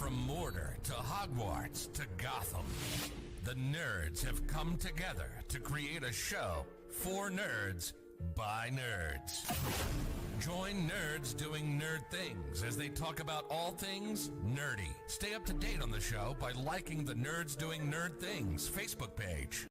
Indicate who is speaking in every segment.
Speaker 1: From Mordor to Hogwarts to Gotham, the nerds have come together to create a show for nerds by nerds. Join nerds doing nerd things as they talk about all things nerdy. Stay up to date on the show by liking the Nerds Doing Nerd Things Facebook page.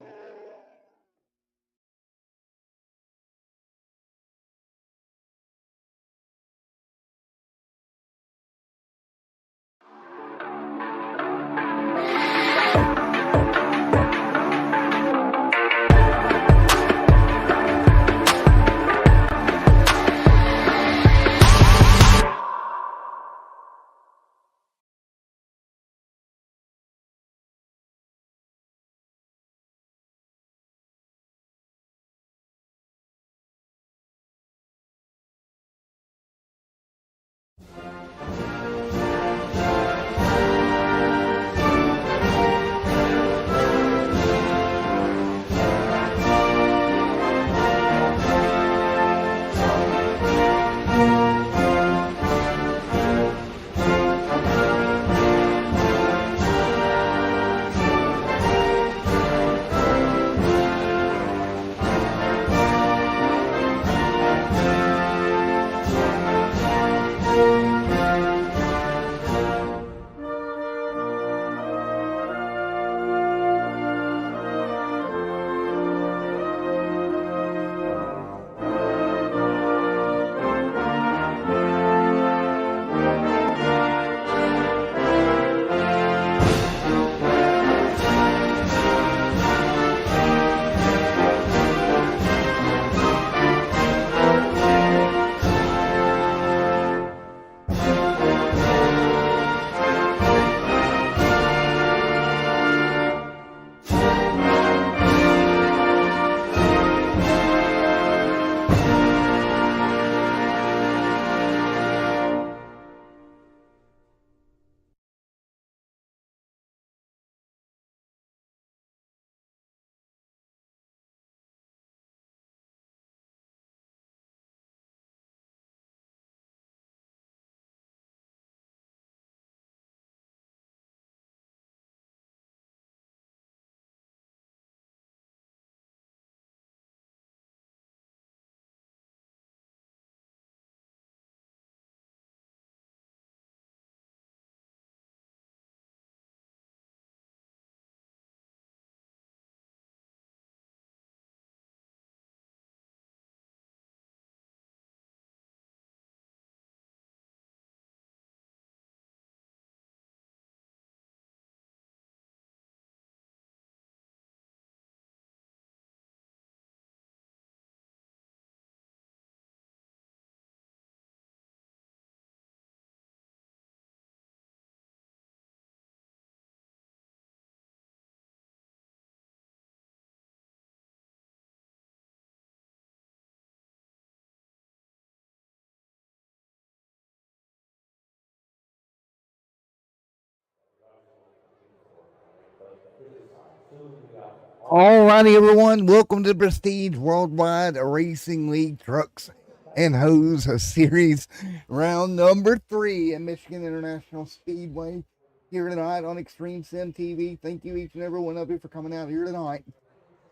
Speaker 2: Alrighty, everyone. Welcome to the Prestige Worldwide Racing League Trucks and Hose Series, round number 3 at Michigan International Speedway here tonight on Extreme Sim TV. Thank you, each and every one of you, for coming out here tonight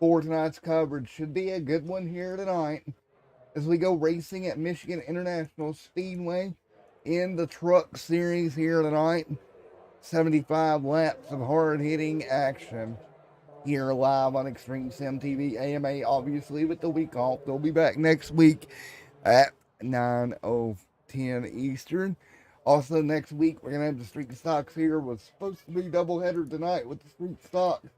Speaker 2: for tonight's coverage. Should be a good one here tonight as we go racing at Michigan International Speedway in the Truck Series here tonight. 75 laps of hard-hitting action here live on Extreme Sim TV. AMA, obviously, with the week off. They'll be back next week at 9:10 Eastern. Also, next week, we're going to have the Street Stocks here. Was supposed to be doubleheader tonight with the Street Stocks,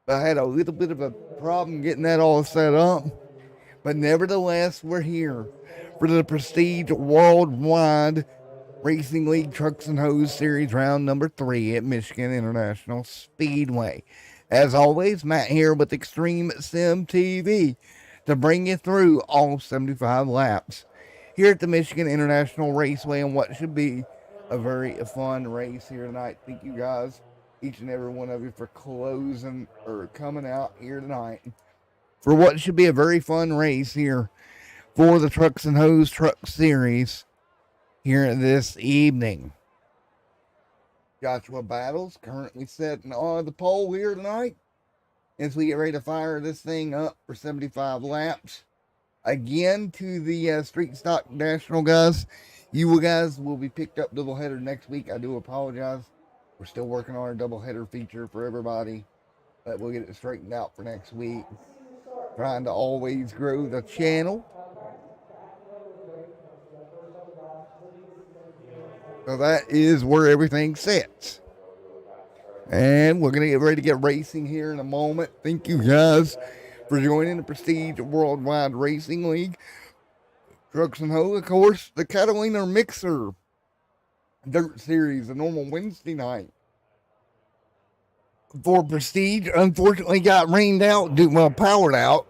Speaker 2: but I had a little bit of a problem getting that all set up. But nevertheless, we're here for the Prestige Worldwide Racing League Trucks and Hose Series round number 3 at Michigan International Speedway. As always, Matt here with Extreme Sim TV to bring you through all 75 laps here at the Michigan International Raceway and what should be a very fun race here tonight. Thank you guys, each and every one of you, for closing or coming out here tonight for what should be a very fun race here for the Trucks and Hose Truck Series here this evening. Joshua Battles currently sitting on the pole here tonight as we get ready to fire this thing up for 75 laps. Again, to the Street Stock National guys, you guys will be picked up doubleheader next week. I do apologize. We're still working on our doubleheader feature for everybody, but we'll get it straightened out for next week. Trying to always grow the channel. So that is where everything sits. And we're going to get ready to get racing here in a moment. Thank you guys for joining the Prestige Worldwide Racing League. Trucks and Ho, of course, the Catalina Mixer Dirt Series, a normal Wednesday night. For Prestige, unfortunately got rained out, powered out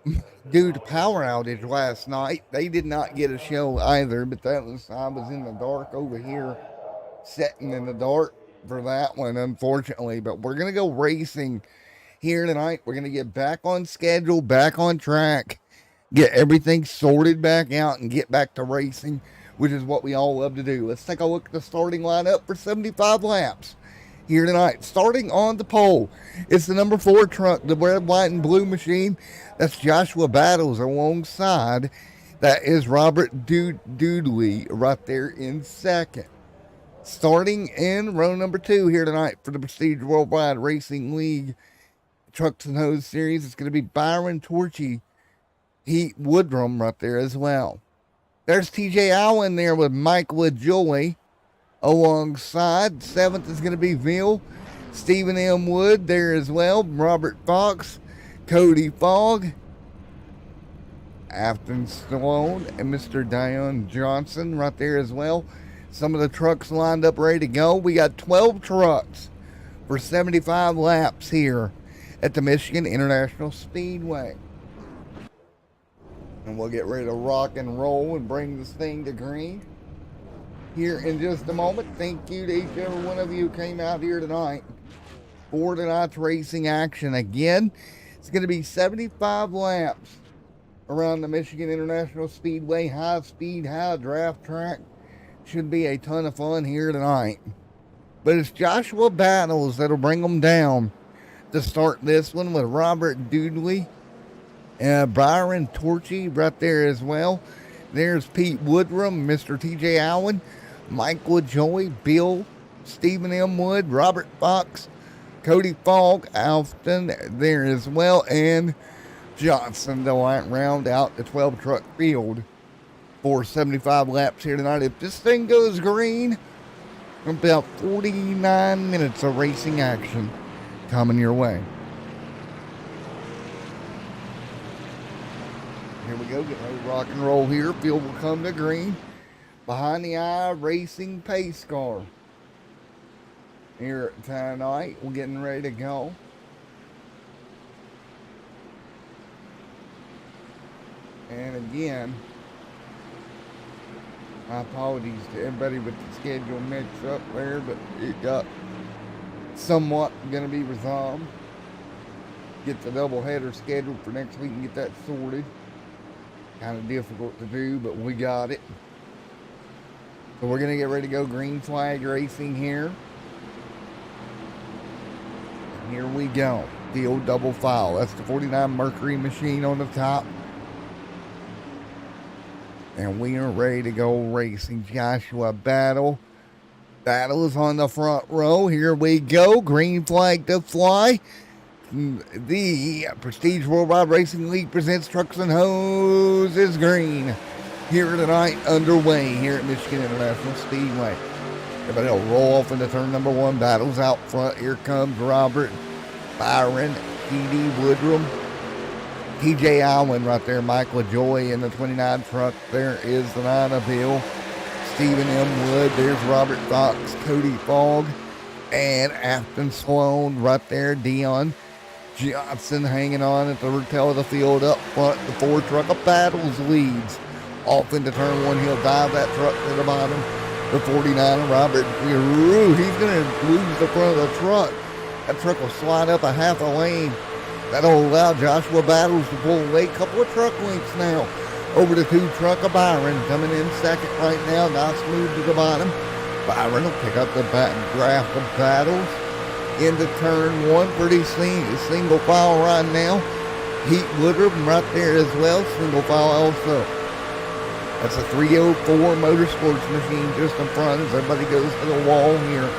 Speaker 2: due to power outage last night. They did not get a show either, but I was in the dark over here, sitting in the dark for that one, unfortunately. But we're going to go racing here tonight. We're going to get back on schedule, back on track, get everything sorted back out, and get back to racing, which is what we all love to do. Let's take a look at the starting lineup for 75 laps here tonight. Starting on the pole, it's the number 4 truck, the red, white, and blue machine. That's Joshua Battles alongside. That is Robert Doodley right there in second. Starting in row number 2 here tonight for the Prestige Worldwide Racing League Trucks and Hose Series, it's going to be Byron Torchy Woodrum right there as well. There's TJ Allen there with Mike LaJoy alongside. 7th is going to be Ville. Stephen M. Wood there as well. Robert Fox, Cody Fogg, Afton Stallone, and Mr. Dion Johnson right there as well. Some of the trucks lined up ready to go. We got 12 trucks for 75 laps here at the Michigan International Speedway. And we'll get ready to rock and roll and bring this thing to green here in just a moment. Thank you to each and every one of you who came out here tonight for tonight's racing action. Again, it's going to be 75 laps around the Michigan International Speedway. High speed, high draft track. Should be a ton of fun here tonight. But it's Joshua Battles that'll bring them down to start this one with Robert Doodley and Byron Torchy right there as well. There's Pete Woodrum, Mr. TJ Allen, Mike LaJoy, Bill, Stephen M. Wood, Robert Fox, Cody Fogg, Alston there as well, and Johnson to round out the 12 truck field for 75 laps here tonight. If this thing goes green, about 49 minutes of racing action coming your way. Here we go, getting ready to rock and roll here. Field will come to green. Behind the iracing pace car here tonight. We're getting ready to go. And again, my apologies to everybody with the schedule mixed up there, but it got somewhat going to be resolved. Get the doubleheader scheduled for next week and get that sorted. Kind of difficult to do, but we got it. So we're going to get ready to go green flag racing here. And here we go. Field double file. That's the 49 Mercury machine on the top. And we are ready to go racing. Joshua Battle is on the front row. Here we go. Green flag to fly. The Prestige Worldwide Racing League presents Trucks and Hoses Green here tonight, underway here at Michigan International Speedway. Everybody will roll off into turn number 1. Battles out front. Here comes Robert, Byron, T.D. Woodrum, TJ Allen right there, Mike LaJoy in the 29 truck. There is the 9 of Bill, Stephen M. Wood. There's Robert Fox, Cody Fogg, and Afton Sloan right there. Dion Johnson hanging on at the tail of the field up front. The 4 truck of Battles leads off into turn 1. He'll dive that truck to the bottom. The 49 Robert, he's going to lose the front of the truck. That truck will slide up a half a lane. That'll allow Joshua Battles to pull away. Couple of truck lengths now over the 2 truck of Byron coming in second right now. Nice move to the bottom. Byron will pick up the draft of battles into turn one. Pretty single file right now. Heat Woodruff right there as well. Single file also. That's a 304 Motorsports machine just in front as everybody goes to the wall here.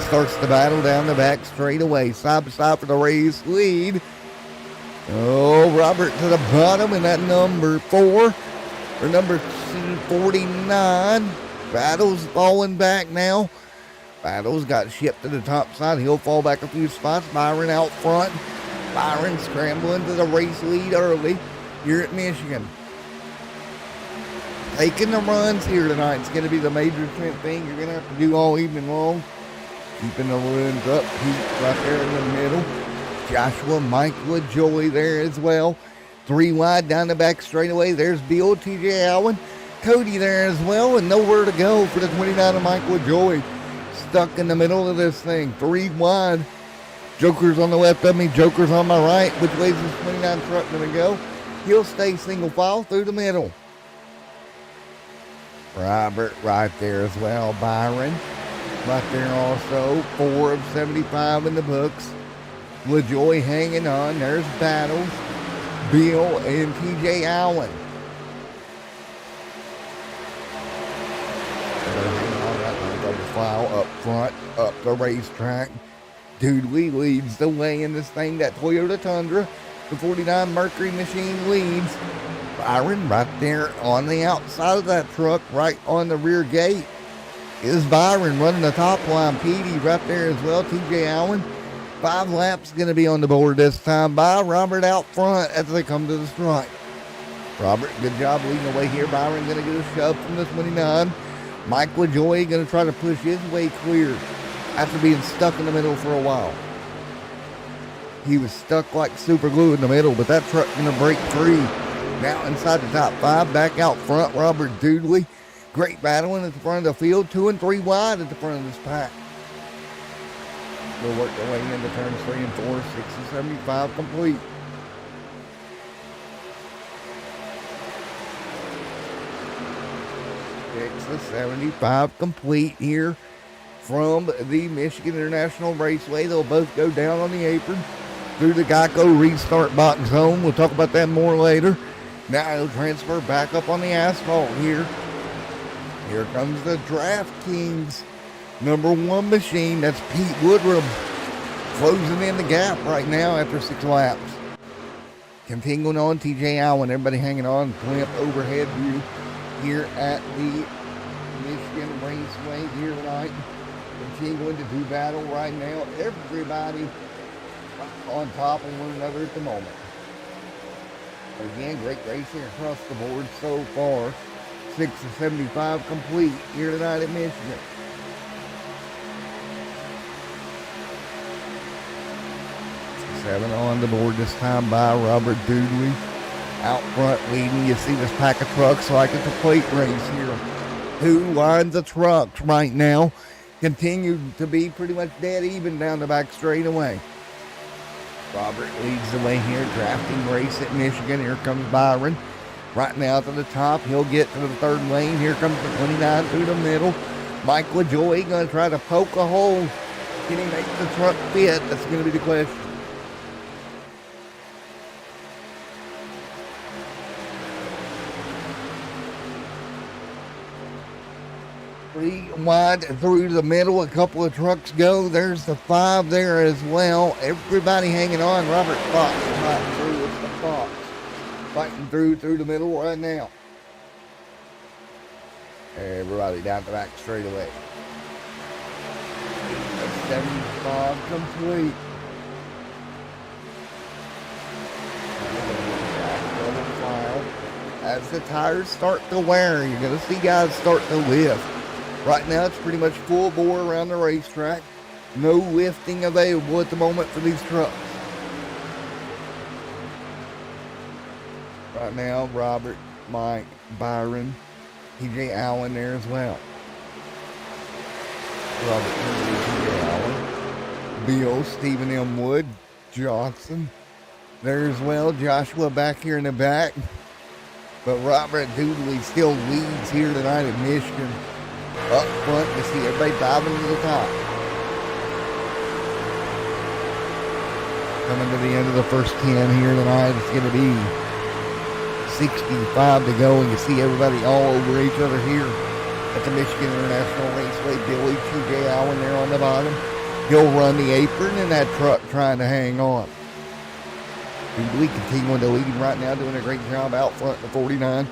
Speaker 2: Starts the battle down the back straightaway. Side by side for the race lead. Oh, Robert to the bottom in that number 4 or number 49. Battle's falling back now. Battle's got shipped to the top side. He'll fall back a few spots. Byron out front. Byron scrambling to the race lead early here at Michigan. Taking the runs here tonight. It's going to be the major thing you're going to have to do all evening long. Keeping the runs up. Pete right there in the middle. Joshua, Michael, Joey there as well. 3 wide down the back straightaway. There's Bill, TJ Allen, Cody there as well, and nowhere to go for the 29 of Michael Joey. Stuck in the middle of this thing. 3 wide. Joker's on the left of me. Joker's on my right. Which way is this 29 truck going to go? He'll stay single file through the middle. Robert right there as well. Byron right there also. 4 of 75 in the books. LaJoy hanging on. There's Battles, Bill, and TJ Allen. Double file up front, up the racetrack. Doodley leads the way in this thing. That Toyota Tundra. The 49 Mercury machine leads. Byron right there on the outside of that truck, right on the rear gate, is Byron running the top line. Petey right there as well. TJ Allen. 5 laps going to be on the board this time by Robert out front as they come to the strike. Robert, good job leading the way here. Byron going to get a shove from the 29. Mike LaJoy going to try to push his way clear after being stuck in the middle for a while. He was stuck like super glue in the middle, but that truck going to break free. Now inside the top 5, back out front, Robert Doodley. Great battling at the front of the field, 2 and 3 wide at the front of this pack. We'll work their way into turns 3 and 4, 6 and 75 complete. Six and 75 complete here from the Michigan International Raceway. They'll both go down on the apron through the Geico restart box zone. We'll talk about that more later. Now he'll transfer back up on the asphalt here. Here comes the DraftKings number 1 machine. That's Pete Woodruff closing in the gap right now after 6 laps. Continuing on, TJ Allen, everybody hanging on. Blimp overhead view here at the Michigan Raceway here tonight. Continuing to do battle right now. Everybody on top of one another at the moment. Again, great racing across the board so far. 6 and 75 complete here tonight at Michigan. Seven on the board this time by Robert Doodley. Out front leading. You see this pack of trucks like it's a plate race here. 2 lines of trucks right now. Continue to be pretty much dead even down the back straightaway. Robert leads the way here. Drafting race at Michigan. Here comes Byron. Right now to the top. He'll get to the 3rd lane. Here comes the 29 through the middle. Mike LaJoy going to try to poke a hole. Can he make the truck fit? That's going to be the question. Three wide through the middle. A couple of trucks go. There's the 5 there as well. Everybody hanging on. Robert Fox fighting through with the Fox. Fighting through the middle right now. Everybody down the back straight away. 75 complete. As the tires start to wear, you're going to see guys start to lift. Right now, it's pretty much full bore around the racetrack. No lifting available at the moment for these trucks. Right now, Robert, Mike, Byron, TJ Allen there as well. Robert, TJ Allen, Bill, Stephen M. Wood, Johnson there as well. Joshua back here in the back. But Robert Doodley still leads here tonight at Michigan. Up front, you see everybody diving to the top. Coming to the end of the first 10 here tonight. It's going to be 65 to go, and you see everybody all over each other here at the Michigan International Raceway. Billy T.J. Allen there on the bottom. He'll run the apron in that truck trying to hang on. Billy continuing to lead right now, doing a great job out front. The 49,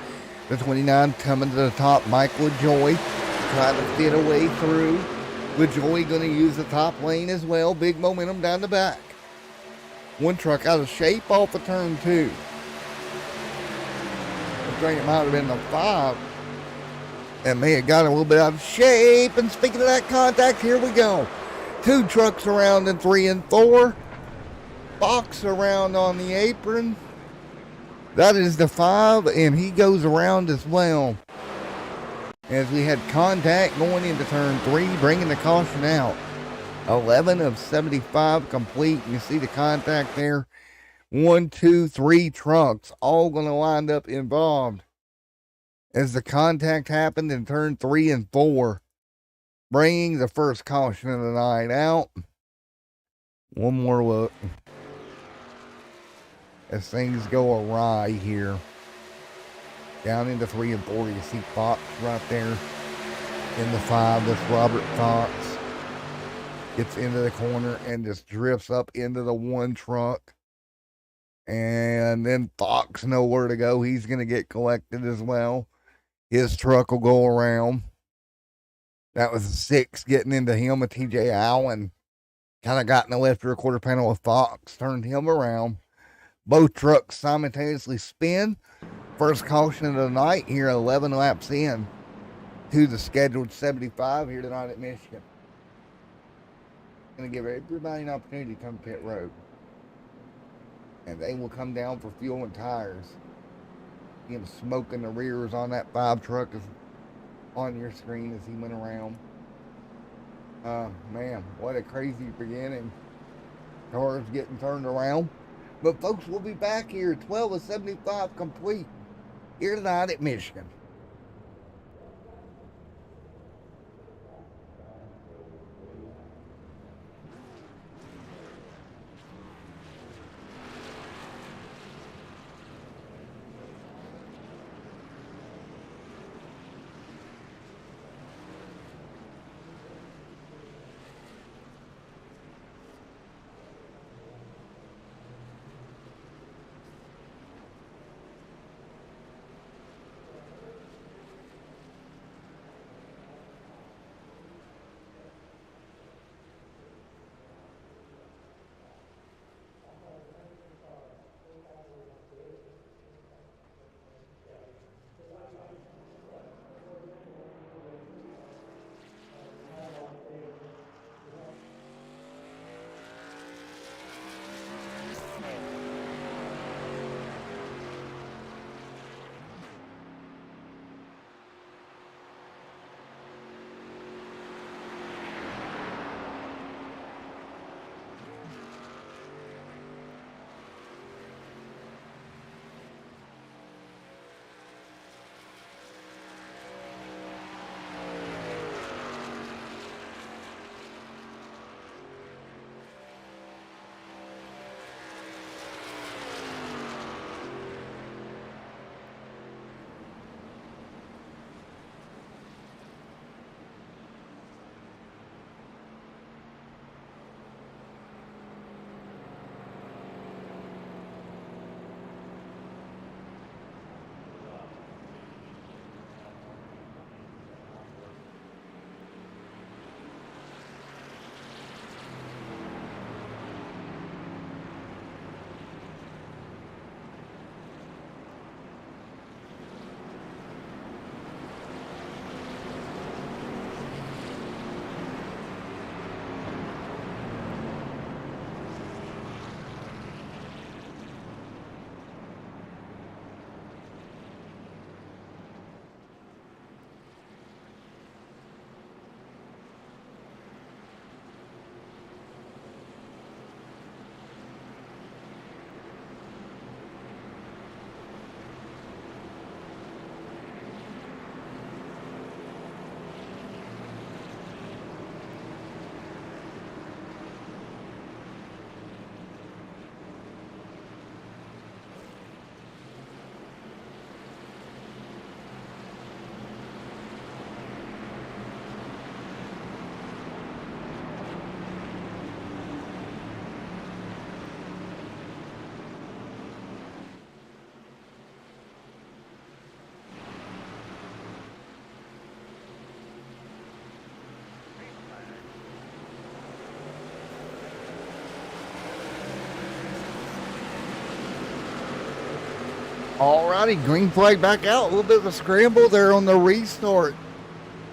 Speaker 2: the 29 coming to the top. Michael Joy trying to fit a way through. With Joy going to use the top lane as well. Big momentum down the back. One truck out of shape off of turn 2. I think it might have been the 5. And may have got a little bit out of shape. And speaking of that contact, here we go. 2 trucks around in 3 and 4. Box around on the apron. That is the 5, and he goes around as well. As we had contact going into turn 3, bringing the caution out. 11 of 75 complete. You see the contact there. 1, 2, 3 trucks all going to wind up involved. As the contact happened in turn 3 and 4, bringing the first caution of the night out. One more look. As things go awry here. Down into 3 and 4, you see Fox right there in the 5. That's Robert Fox. Gets into the corner and just drifts up into the 1 truck. And then Fox nowhere to go. He's going to get collected as well. His truck will go around. That was a 6 getting into him with T.J. Allen. Kind of got in the left rear quarter panel with Fox. Turned him around. Both trucks simultaneously spin. First caution of the night here, 11 laps in to the scheduled 75 here tonight at Michigan. Going to give everybody an opportunity to come pit road. And they will come down for fuel and tires. Him smoking the rears on that 5 truck is on your screen as he went around. Man, what a crazy beginning. Cars getting turned around. But folks, we'll be back here, 12 of 75 complete, here tonight at Michigan. Alrighty, green flag back out. A little bit of a scramble there on the restart.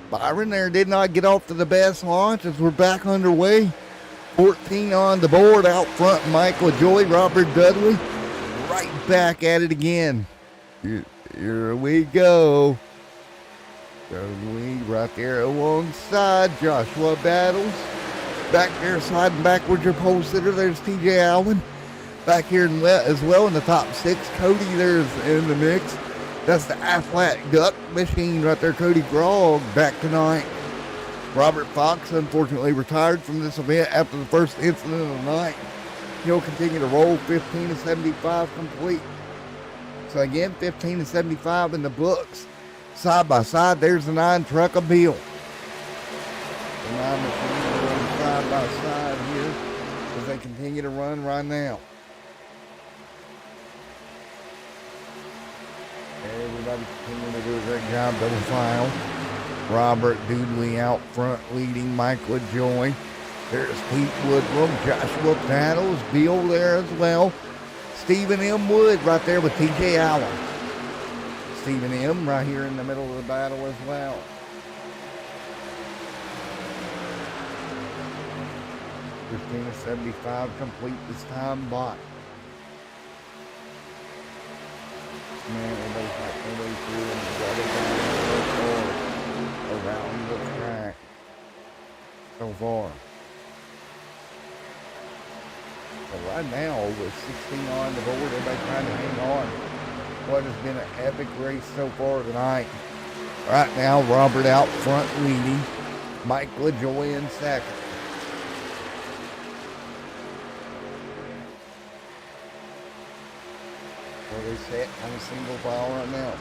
Speaker 2: Byron there did not get off to the best launch as we're back underway. 14 on the board. Out front, Michael Joy, Robert Dudley. Right back at it again. Here we go. Dudley right there alongside Joshua Battles. Back there sliding backwards your pole sitter. There's TJ Allen. Back here as well in the top 6. Cody there's in the mix. That's the Athletic Duck Machine right there. Cody Grogg back tonight. Robert Fox unfortunately retired from this event after the first incident of the night. He'll continue to roll 15 to 75 complete. So again, 15 to 75 in the books. Side by side, there's the 9 truck of Bill. The 9 machine rolling side by side here as they continue to run right now. Everybody continuing to do a great job, double file. Robert Dudley out front leading Michael Joy. There's Pete Woodrum, Joshua Battles, Bill there as well. Stephen M. Wood right there with TJ Allen. Stephen M. right here in the middle of the battle as well. To 75 complete this time by. Man, everybody's got their way through and around the track so far. So right now, with 16 on the board, everybody trying to hang on. What has been an epic race so far tonight. Right now, Robert out front leading. Mike LaJoy in second. So they set on a single file right now.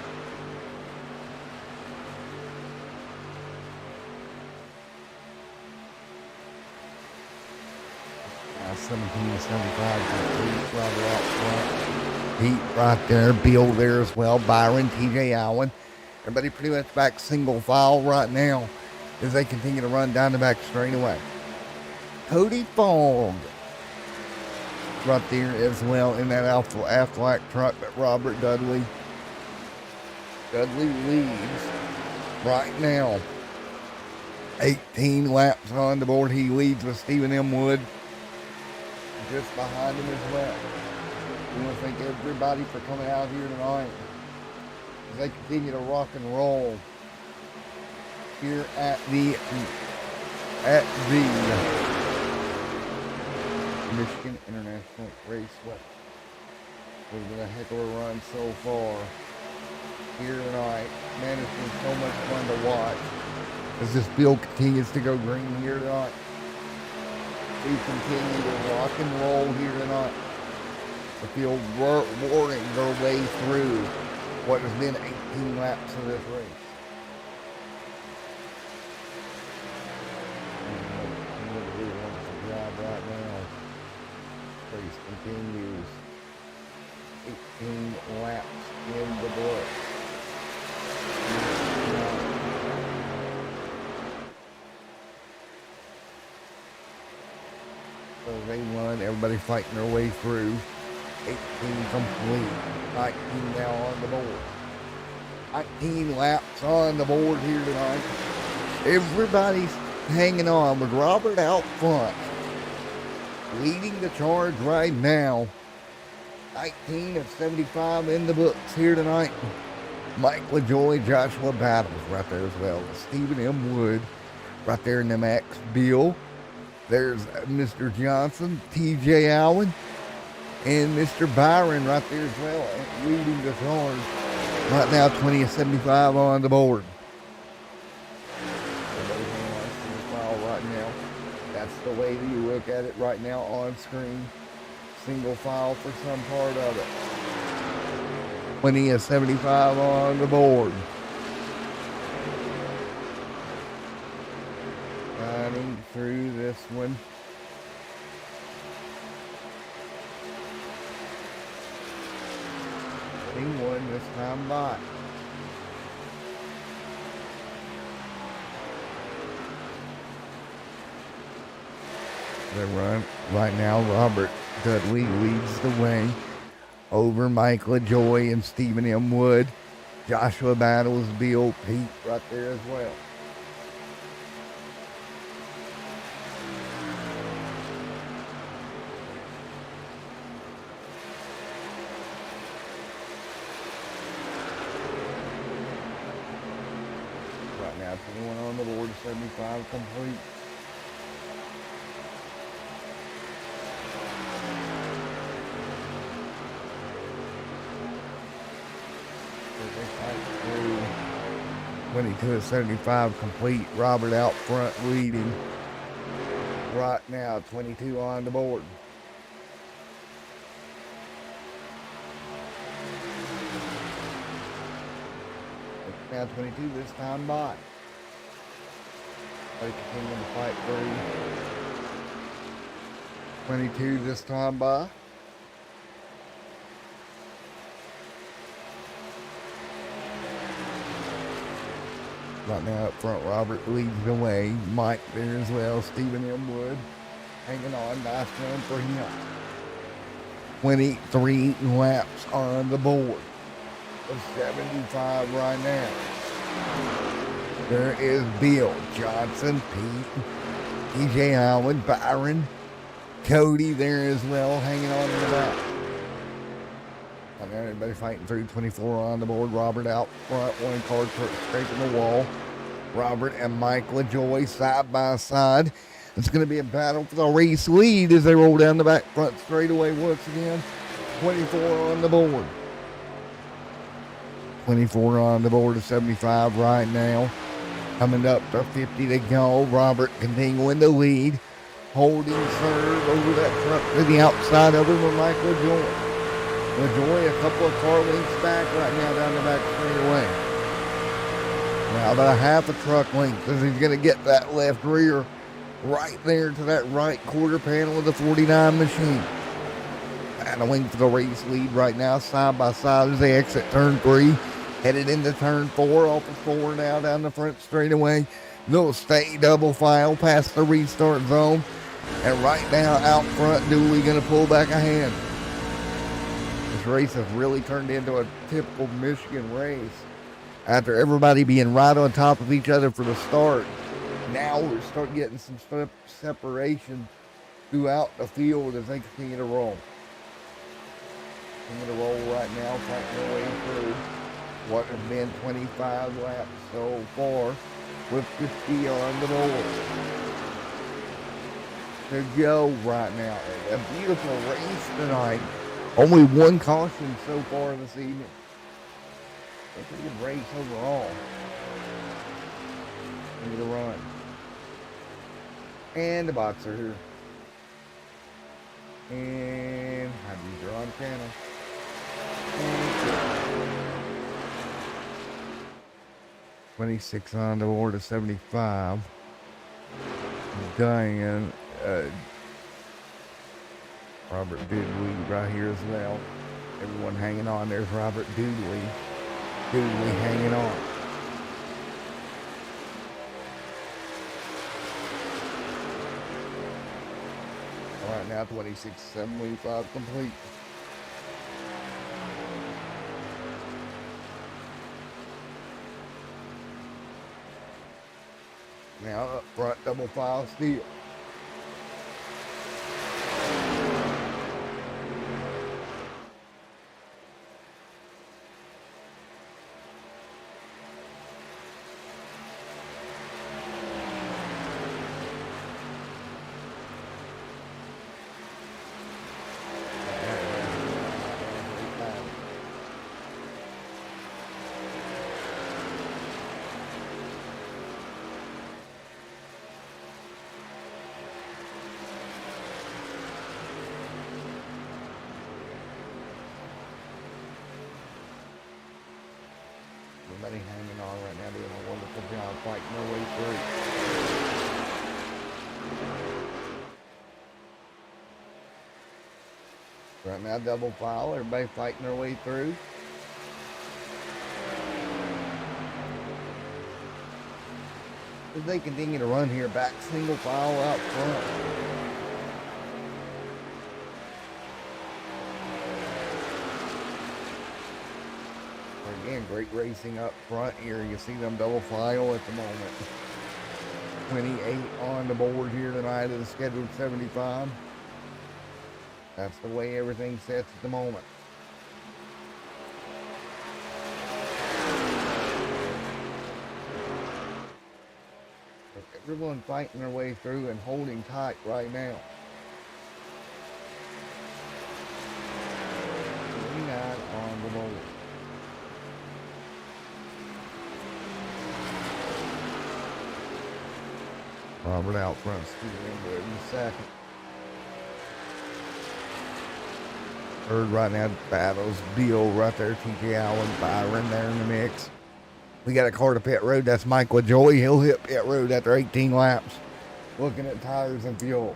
Speaker 2: Now 17 to 75 complete. Robert out front. Pete right there. Bill there as well. Byron, TJ Allen. Everybody pretty much back single file right now as they continue to run down the back straightaway. Cody Fogg right there as well in that Aflac truck, but Robert Dudley leads right now. 18 laps on the board. He leads with Stephen M. Wood just behind him as well. We want to thank everybody for coming out here tonight as they continue to rock and roll here at the Michigan International Raceway. It's been a heck of a run so far here tonight. Man, it's been so much fun to watch as this field continues to go green here tonight. We continue to rock and roll here tonight. The field roaring their way through what has been 18 laps of this race. Right now, race continues. 18 laps in the book. So they run, everybody fighting their way through. 18 complete. 19 now on the board. 19 laps on the board here tonight. Everybody's hanging on with Robert out front, leading the charge right now. 19 of 75 in the books here tonight. Mike LaJoy, Joshua Battles right there as well. Stephen M. Wood right there in the max. Bill. There's Mr. Johnson, TJ Allen, and Mr. Byron right there as well, leading the charge. Right now, 20 of 75 on the board. Right now, that's the way that you look at it right now on screen. Single file for some part of it. 20 of 75 on the board. Running through this one. Getting one this time by. They run right now. Robert Dudley leads the way. over Mike LaJoy and Stephen M. Wood. Joshua battles Bill Pete right there as well. Right now, 21 on the board, 75 complete. They fight through 22 at 75 complete. Robert out front leading. Right now, 22 on the board. Now 22 this time by. They continue to fight through. 22 this time by. Right now up front, Robert leads the way. Mike there as well. Stephen M. Wood hanging on. Nice run for him. 23 laps on the board. 75 right now. There is Bill, Johnson, Pete, TJ Howard, Byron, Cody there as well, hanging on in the back. And everybody fighting through. 24 on the board. Robert out front, one car truck scraping the wall. Robert and Mike LaJoy side by side. It's going to be a battle for the race lead as they roll down the back front straightaway once again. 24 on the board. 24 on the board of 75 right now. Coming up to 50 to go. Robert continuing the lead. Holding serve over that truck to the outside of him with Mike LaJoy. LaJoy a couple of car lengths back right now down the back straightaway. Now about a half a truck length as he's going to get that left rear right there to that right quarter panel of the 49 machine. Battling for the race lead right now, side by side as they exit turn 3. Headed into turn 4, off of 4 now down the front straightaway. They'll stay double file past the restart zone. And right now out front, Dooley going to pull back ahead. This race has really turned into a typical Michigan race. After everybody being right on top of each other for the start, now we're starting getting some separation throughout the field as they continue to roll. Continue to roll right now, fighting their way through what has been 25 laps so far with 50 on the board. To go right now. A beautiful race tonight. Only one caution so far this evening. A pretty good race overall. Into the run. And the boxer here. And how do you draw on camera? 26 on the board of 75. Diane, Robert Doodley right here as well. Everyone hanging on. There's Robert Doodley. Doodley hanging on. All right, now 26.75 complete. Now up front, double file steel. Everybody hanging on right now, doing a wonderful job fighting their way through. Right now, double file, everybody fighting their way through. As they continue to run here, back single file out front. again, great racing up front here. You see them double file at the moment. 28 on the board here tonight of the scheduled 75. That's the way everything sets at the moment. Everyone fighting their way through and holding tight right now. 29 on the board. Robert out front, Steven in second. Third right now, battles Bill right there, TJ Allen, Byron there in the mix. We got a car to pit road. That's Mike LaJoy. He'll hit pit road after 18 laps. Looking at tires and fuel.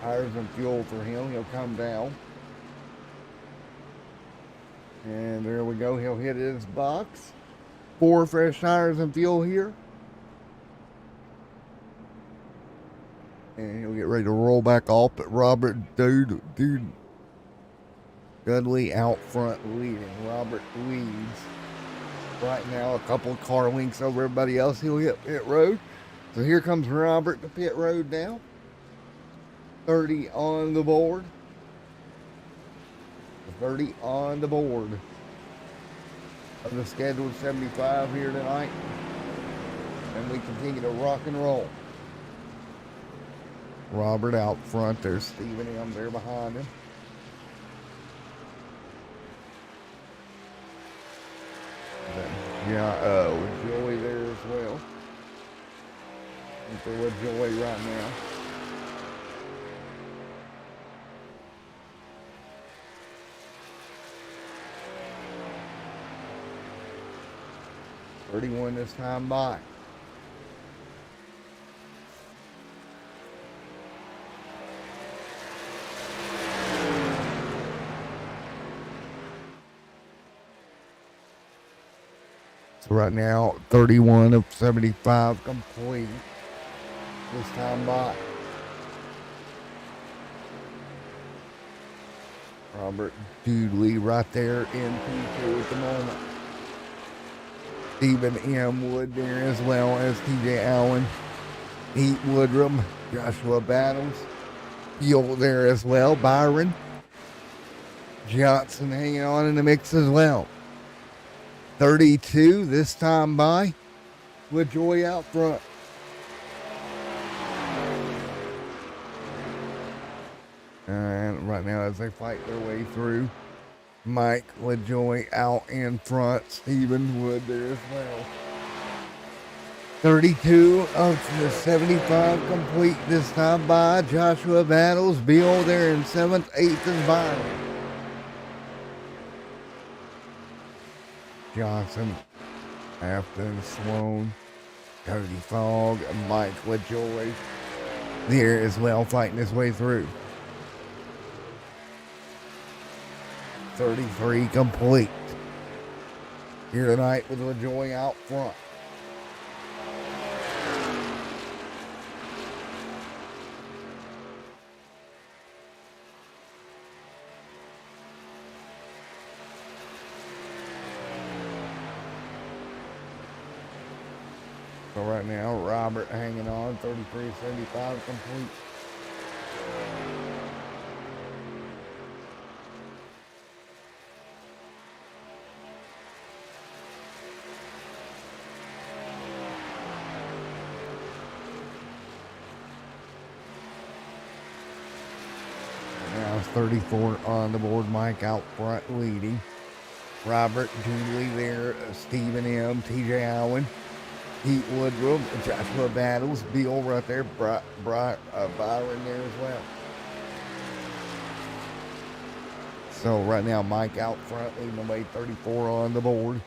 Speaker 2: Tires and fuel for him. He'll come down. And there we go. He'll hit his box. 4 fresh tires and fuel here. And he'll get ready to roll back off. But Robert, dude. Dudley out front leading. Robert leads right now, a couple of car lengths over everybody else. He'll hit pit road. So here comes Robert to pit road now. 30 on the board. 30 on the board of the scheduled 75 here tonight. And we continue to rock and roll. Robert out front. There's Stephen M there behind him. Yeah, with Joey there as well. They're with Joey right now. $31 this time by. So right now, 31 of 75 complete this time by. Robert Dudley right there in P2 at the moment. Stephen M. Wood there as well as TJ Allen. Pete Woodrum, Joshua Battles. Fuel there as well. Byron Johnson hanging on in the mix as well. 32 this time by with Joy out front. And right now as they fight their way through, Mike LaJoy out in front, Stephen Wood there as well. 32 of the 75 complete this time by. Joshua Battles, Bill there in 7th, 8th is Byron. Johnson, Afton, Sloan, Cody Fogg, Mike LaJoy there as well, fighting his way through. 33 complete here tonight with LaJoy out front. So right now, Robert hanging on, 33-75 complete. Now it's 34 on the board, Mike out front leading. Robert Julie there, Stephen M, TJ Allen. Pete Woodrow, Joshua Battles, Bill right there, Byron there as well. So right now, Mike out front, leading the way, 34 on the board.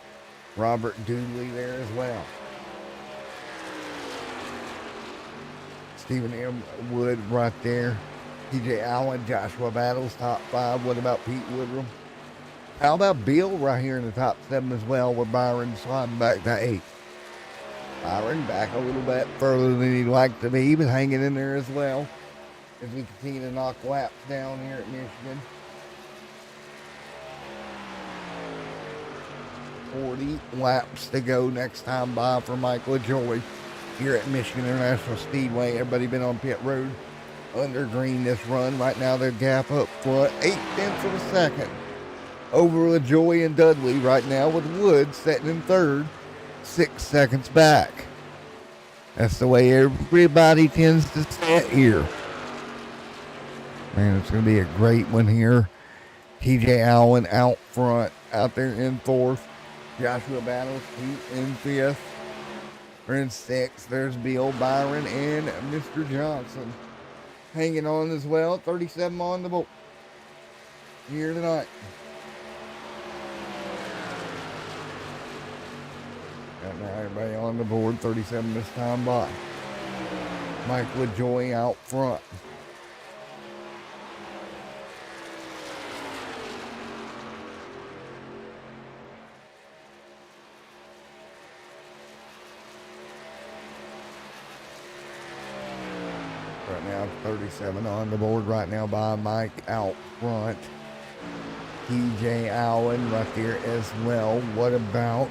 Speaker 2: Robert Dooley there as well. Stephen M. Wood right there. TJ Allen, Joshua Battles, top 5. What about Pete Woodrow? How about Bill right here in the top 7 as well, with Byron sliding back to 8. Byron back a little bit further than he'd like to be, but hanging in there as well as we continue to knock laps down here at Michigan. 40 laps to go next time by for Michael Joy here at Michigan International Speedway. Everybody been on pit road under green this run. Right now their gap up front, 0.8 of a second over LaJoy and Dudley right now, with Wood sitting in third, 6 seconds back. That's the way everybody tends to sit here. Man, it's going to be a great one here. TJ Allen out front, out there in fourth. Joshua Battles in fifth. We're in sixth. There's Bill Byron and Mr. Johnson hanging on as well. 37 on the board here tonight. Got now everybody on the board. 37 this time by. Mike LaJoy out front. Right now, 37 on the board right now by Mike out front. TJ Allen right there as well. What about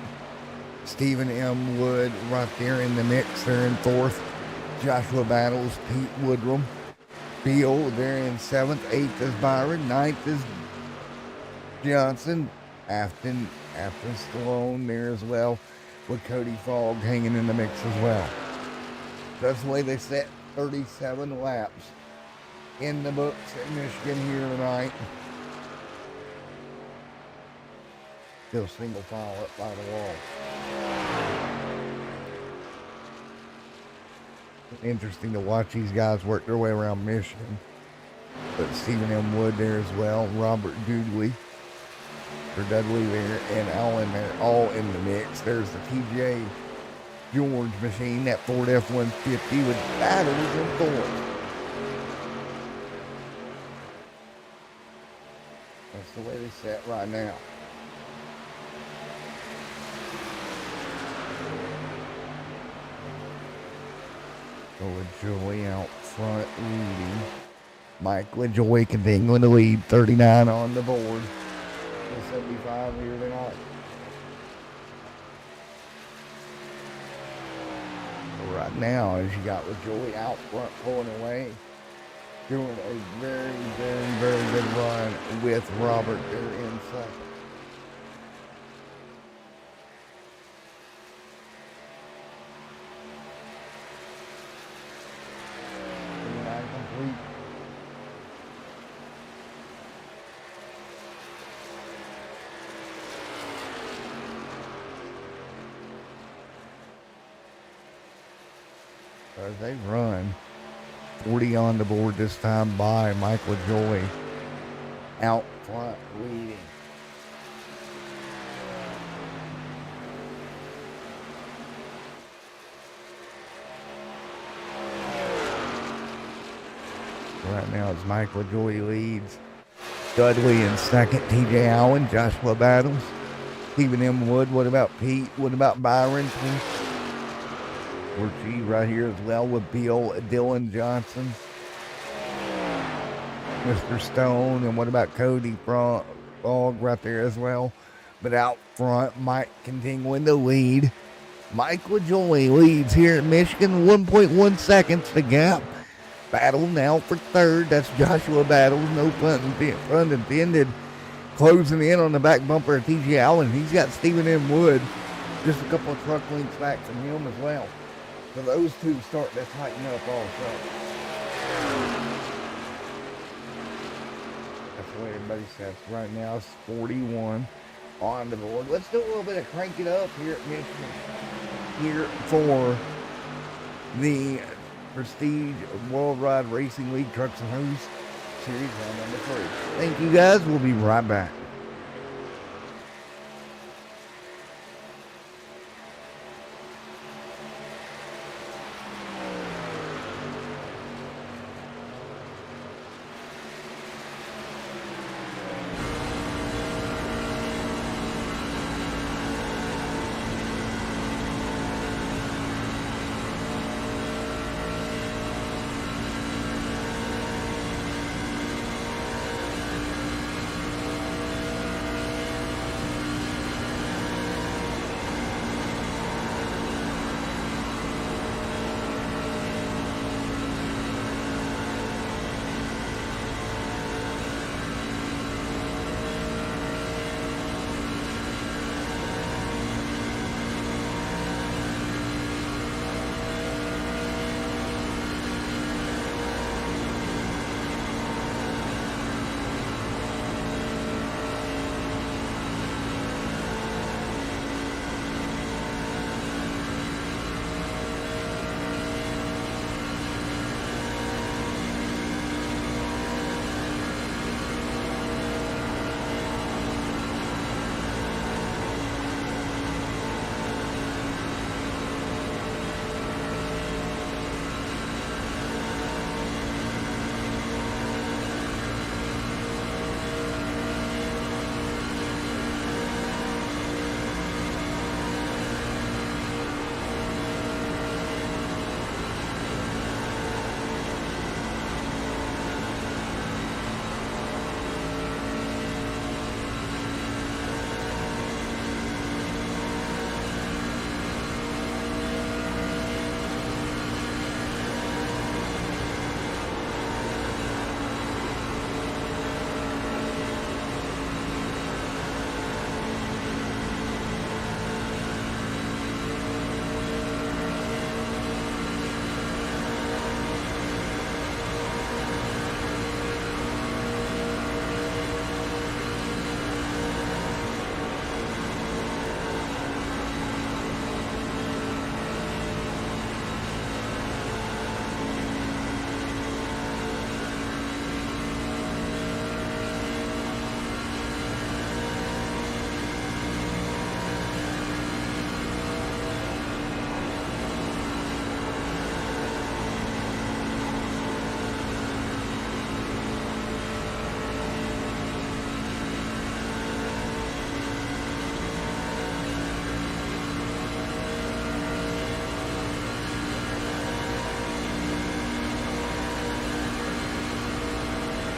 Speaker 2: Stephen M. Wood right there in the mix there in fourth? Joshua Battles, Pete Woodrum. Beal there in seventh. Eighth is Byron. Ninth is Johnson. Afton Stallone there as well, with Cody Fogg hanging in the mix as well. That's the way they set 37 laps in the books at Michigan here tonight. Still single file up by the wall. Interesting to watch these guys work their way around Michigan. But Stephen M. Wood there as well. Robert Dudley for Dudley there, and Allen there, all in the mix. There's the TJ George machine, that Ford F-150 with Battles and Ford. That's the way they set right now. So LaJoy out front leading. Mike LaJoy continuing to lead, 39 on the board. 75 here tonight. Right now, as you got LaJoy out front pulling away, doing a very, very, very good run with Robert there in second. Complete. As they run, 40 on the board this time by Michael Joy, out front leading. Right now it's Michael Joy leads. Dudley in second, TJ Allen, Joshua Battles, Stephen M. Wood. What about Pete? What about Byron? Orchie right here as well with Bill, Dylan Johnson, Mr. Stone, and what about Cody Fogg right there as well. But out front, Mike continuing to lead. Mike LaJoy leads here at Michigan, 1.1 seconds the gap. Battle now for third. That's Joshua Battles, no front intended. Closing in on the back bumper of TJ Allen. He's got Stephen M. Wood just a couple of truck lengths back from him as well. So those two start to tighten up also. That's the way everybody sets. Right now it's 41 on the board. Let's do a little bit of crank it up here at Michigan. Here for the Prestige Worldwide Racing League Trucks and Hose Series round number 3. Thank you guys. We'll be right back.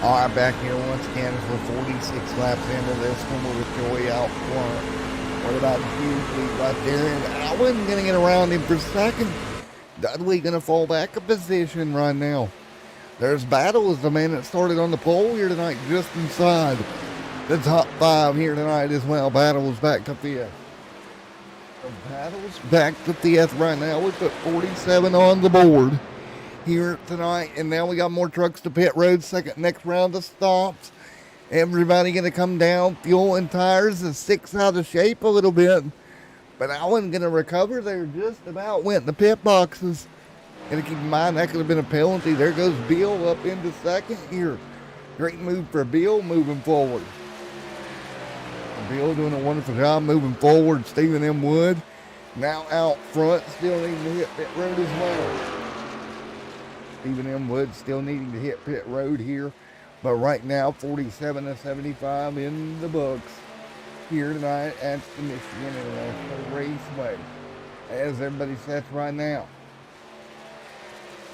Speaker 2: All right, back here once again as we're 46 laps into this one with Joy out front. What about huge lead right there? And Allen going to get around him for second. Dudley going to fall back a position right now. There's Battle as the man that started on the pole here tonight, just inside the top 5 here tonight as well. Battle is back to 5th. Battle's back to 5th right now. We put 47 on the board here tonight, and now we got more trucks to pit road. Next round of stops. Everybody going to come down. Fuel and tires is 6 out of shape a little bit, but Allen going to recover there. Just about went in the pit boxes. Got to keep in mind that could have been a penalty. There goes Bill up into second here. Great move for Bill moving forward. Bill doing a wonderful job moving forward. Stephen M. Wood now out front, still needing to hit pit road as well. Stephen M. Wood still needing to hit pit road here. But right now, 47 to 75 in the books here tonight at the Michigan International Raceway. As everybody sets right now.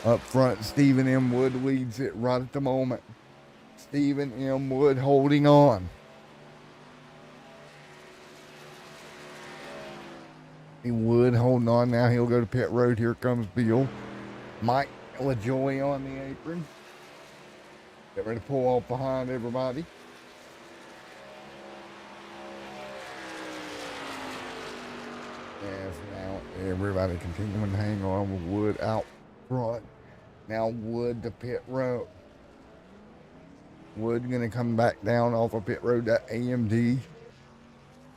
Speaker 2: Up front, Stephen M. Wood leads it right at the moment. Stephen M. Wood holding on. Wood holding on now. He'll go to pit road. Here comes Bill. Mike LaJoy on the apron. Get ready to pull off behind everybody. Yes, now everybody continuing to hang on with Wood out front. Now Wood to pit road. Wood going to come back down off of pit road to AMD.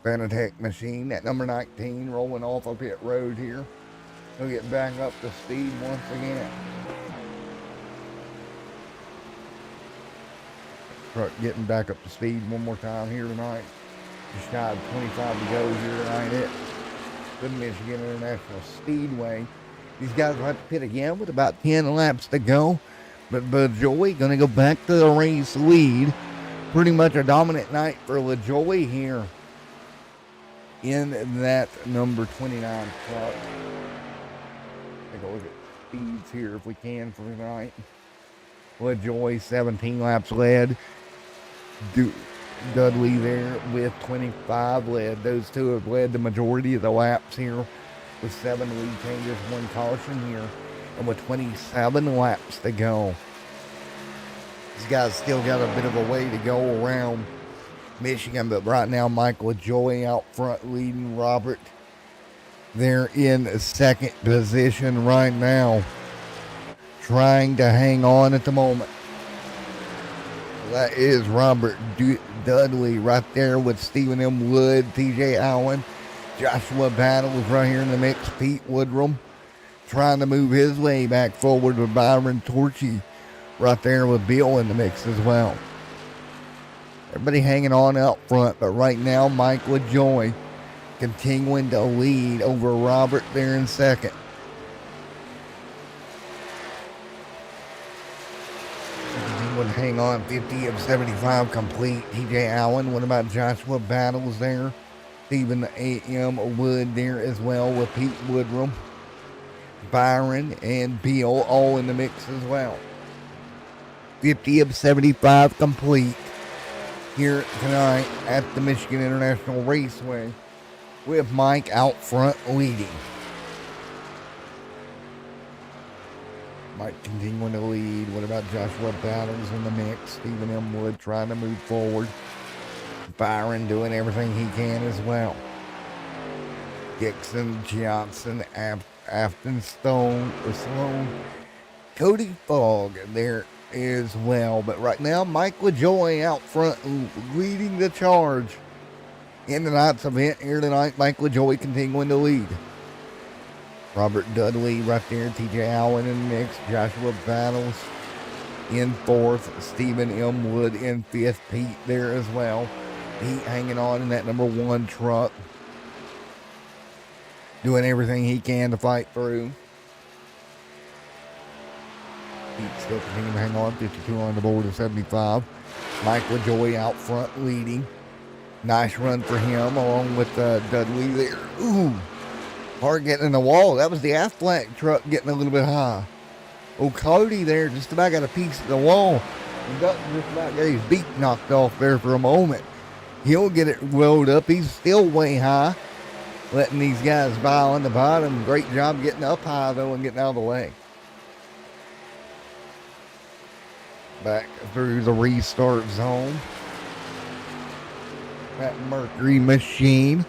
Speaker 2: Fanatec machine at number 19 rolling off of pit road here. He'll get back up to speed once again. Truck getting back up to speed one more time here tonight. Just shy of 25 to go here tonight at the Michigan International Speedway. These guys will have to pit again with about 10 laps to go. But LaJoy going to go back to the race lead. Pretty much a dominant night for LaJoy here in that number 29 truck. Take a look at speeds here if we can for tonight. LaJoy 17 laps led. Dudley there with 25 led. Those two have led the majority of the laps here with 7 lead changes, 1 caution here, and with 27 laps to go. These guys still got a bit of a way to go around Michigan, but right now Michael LaJoy out front leading Robert. They're in second position right now, trying to hang on at the moment. That is Robert Dudley right there with Stephen M. Wood, TJ Allen. Joshua Battle is right here in the mix. Pete Woodrum trying to move his way back forward with Byron Torchy right there with Bill in the mix as well. Everybody hanging on out front, but right now Mike LaJoy continuing to lead over Robert there in second. Would hang on, 50 of 75 complete. TJ Allen, what about Joshua Battles there? Stephen A.M. Wood there as well with Pete Woodrum. Byron and Bill all in the mix as well. 50 of 75 complete here tonight at the Michigan International Raceway with Mike out front leading. Mike continuing to lead. What about Joshua Battles in the mix? Stephen M. Wood trying to move forward. Byron doing everything he can as well. Dixon, Johnson, Afton, Sloan, Cody Fogg there as well. But right now, Mike LaJoy out front leading the charge in tonight's event here tonight. Mike LaJoy continuing to lead. Robert Dudley right there. TJ Allen in the mix. Joshua Battles in fourth. Stephen M. Wood in fifth. Pete there as well. Pete hanging on in that number 1 truck. Doing everything he can to fight through. Pete still continuing to hang on. 52 on the board of 75. Mike LaJoy out front leading. Nice run for him along with Dudley there. Ooh. Hard getting in the wall. That was the Aflac truck getting a little bit high. Oh, Cody there just about got a piece of the wall. And Dutton just about got his beak knocked off there for a moment. He'll get it rolled up. He's still way high, letting these guys by on the bottom. Great job getting up high, though, and getting out of the way. Back through the restart zone. That Mercury machine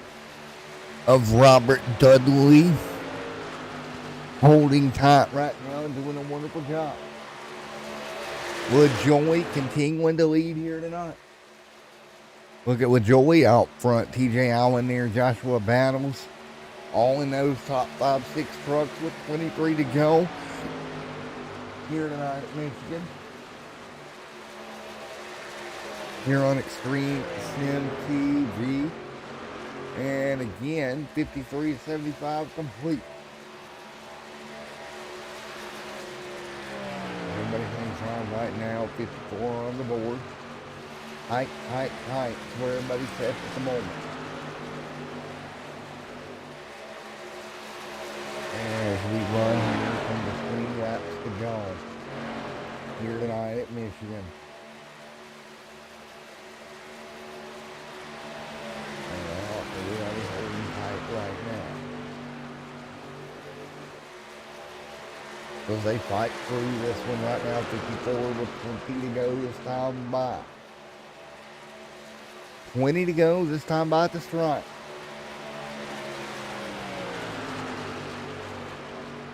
Speaker 2: of Robert Dudley holding tight right now and doing a wonderful job. LaJoy continuing to lead here tonight. Look at LaJoy out front. TJ Allen there, Joshua Battles. All in those top 5-6 trucks with 23 to go here tonight at Michigan. Here on Extreme Sim TV. And again, 53-75 complete. Everybody hangs on right now, 54 on the board. Tight, tight, tight. That's where everybody's at the moment. As we run here from the 3 laps to go. Here tonight at Michigan. Everybody's holding tight right now. As they fight through this one right now, 54 with 20 to go this time by. 20 to go this time by at the stripe.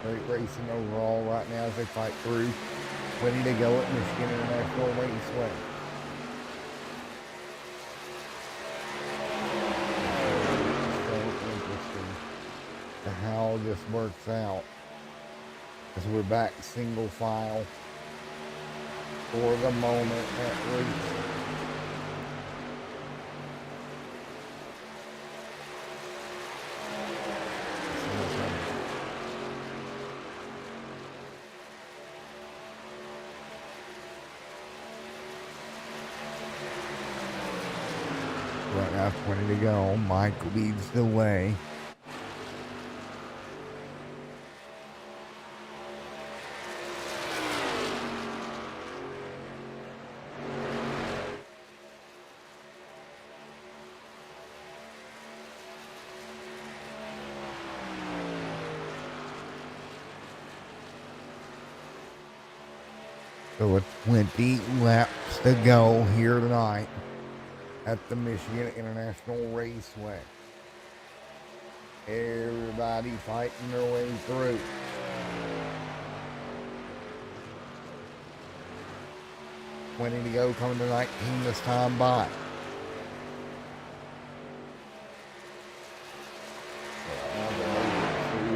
Speaker 2: Great racing overall right now as they fight through. 20 to go at Michigan International Raceway. How this works out as we're back single file for the moment at least. Right now 20 to go. Mike leads the way. So with 20 laps to go here tonight at the Michigan International Raceway. Everybody fighting their way through. $20 to go, coming to 19 this time by.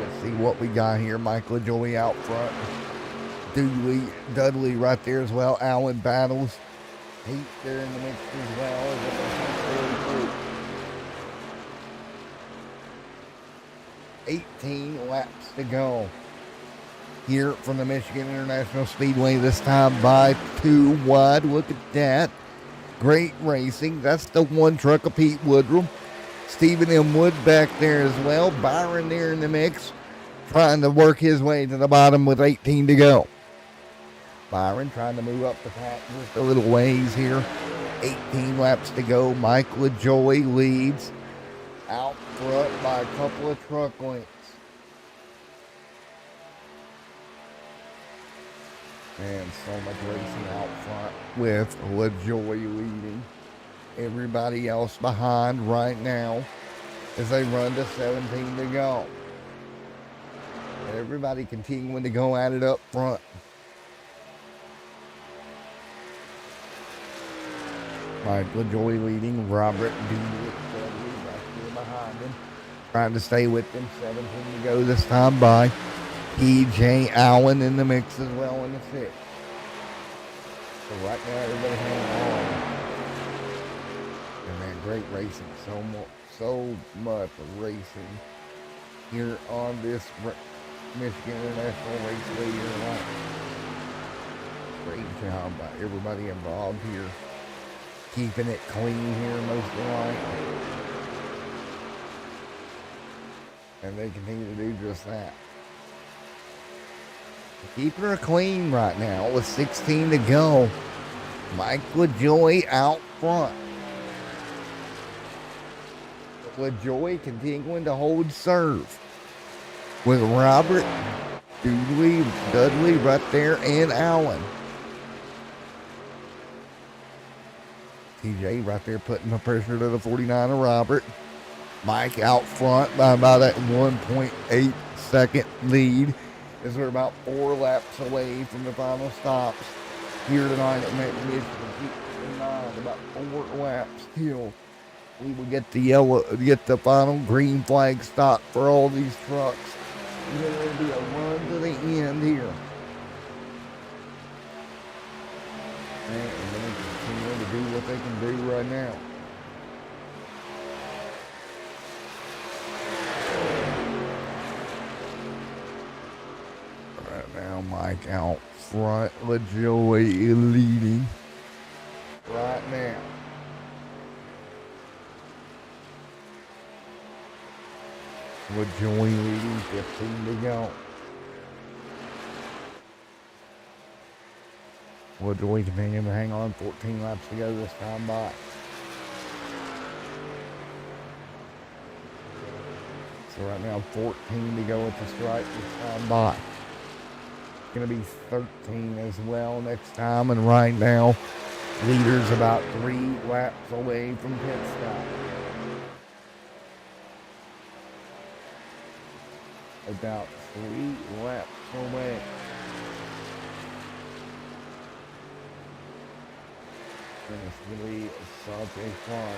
Speaker 2: Let's see what we got here. Michael Joey out front. Dudley right there as well. Allen Battles. Heat there in the mix as well. 18 laps to go here from the Michigan International Speedway. This time by 2 wide. Look at that. Great racing. That's the one truck of Pete Woodrum. Stephen M. Wood back there as well. Byron there in the mix, trying to work his way to the bottom with 18 to go. Byron trying to move up the pack just a little ways here. 18 laps to go. Mike LaJoy leads out front by a couple of truck lengths. And so much racing out front with LaJoy leading. Everybody else behind right now as they run to 17 to go. Everybody continuing to go at it up front. Mike LaJoy leading. Robert Dudley back here behind him, trying to stay with them. 17 to go this time by. TJ Allen in the mix as well in the 6th. So right now everybody hanging on. And man, great racing. So much racing here on this Michigan International Raceway here tonight. Great job by everybody involved here. Keeping it clean here most of the night. And they continue to do just that. Keeping her clean right now with 16 to go Mike LaJoy out front. LaJoy continuing to hold serve with Robert, Dudley right there, and Allen. TJ right there putting the pressure to the 49 of Robert. Mike out front by about that 1.8 second lead as we're about 4 laps away from the final stops here tonight at Michigan. Keep in mind, about 4 laps till we will get the final green flag stop for all these trucks. And then it'll be a run to the end here. And then continue to do what they can do right now. Right now, Mike out front. LaJoy is leading right now. LaJoy leading, 15 to go. LaJoy continuing to hang on, 14 laps to go this time by. So right now, 14 to go at the stripe this time by. Going to be 13 as well next time, and right now, leader's about 3 laps away from pit stop. About 3 laps away. And it's going to be such a fun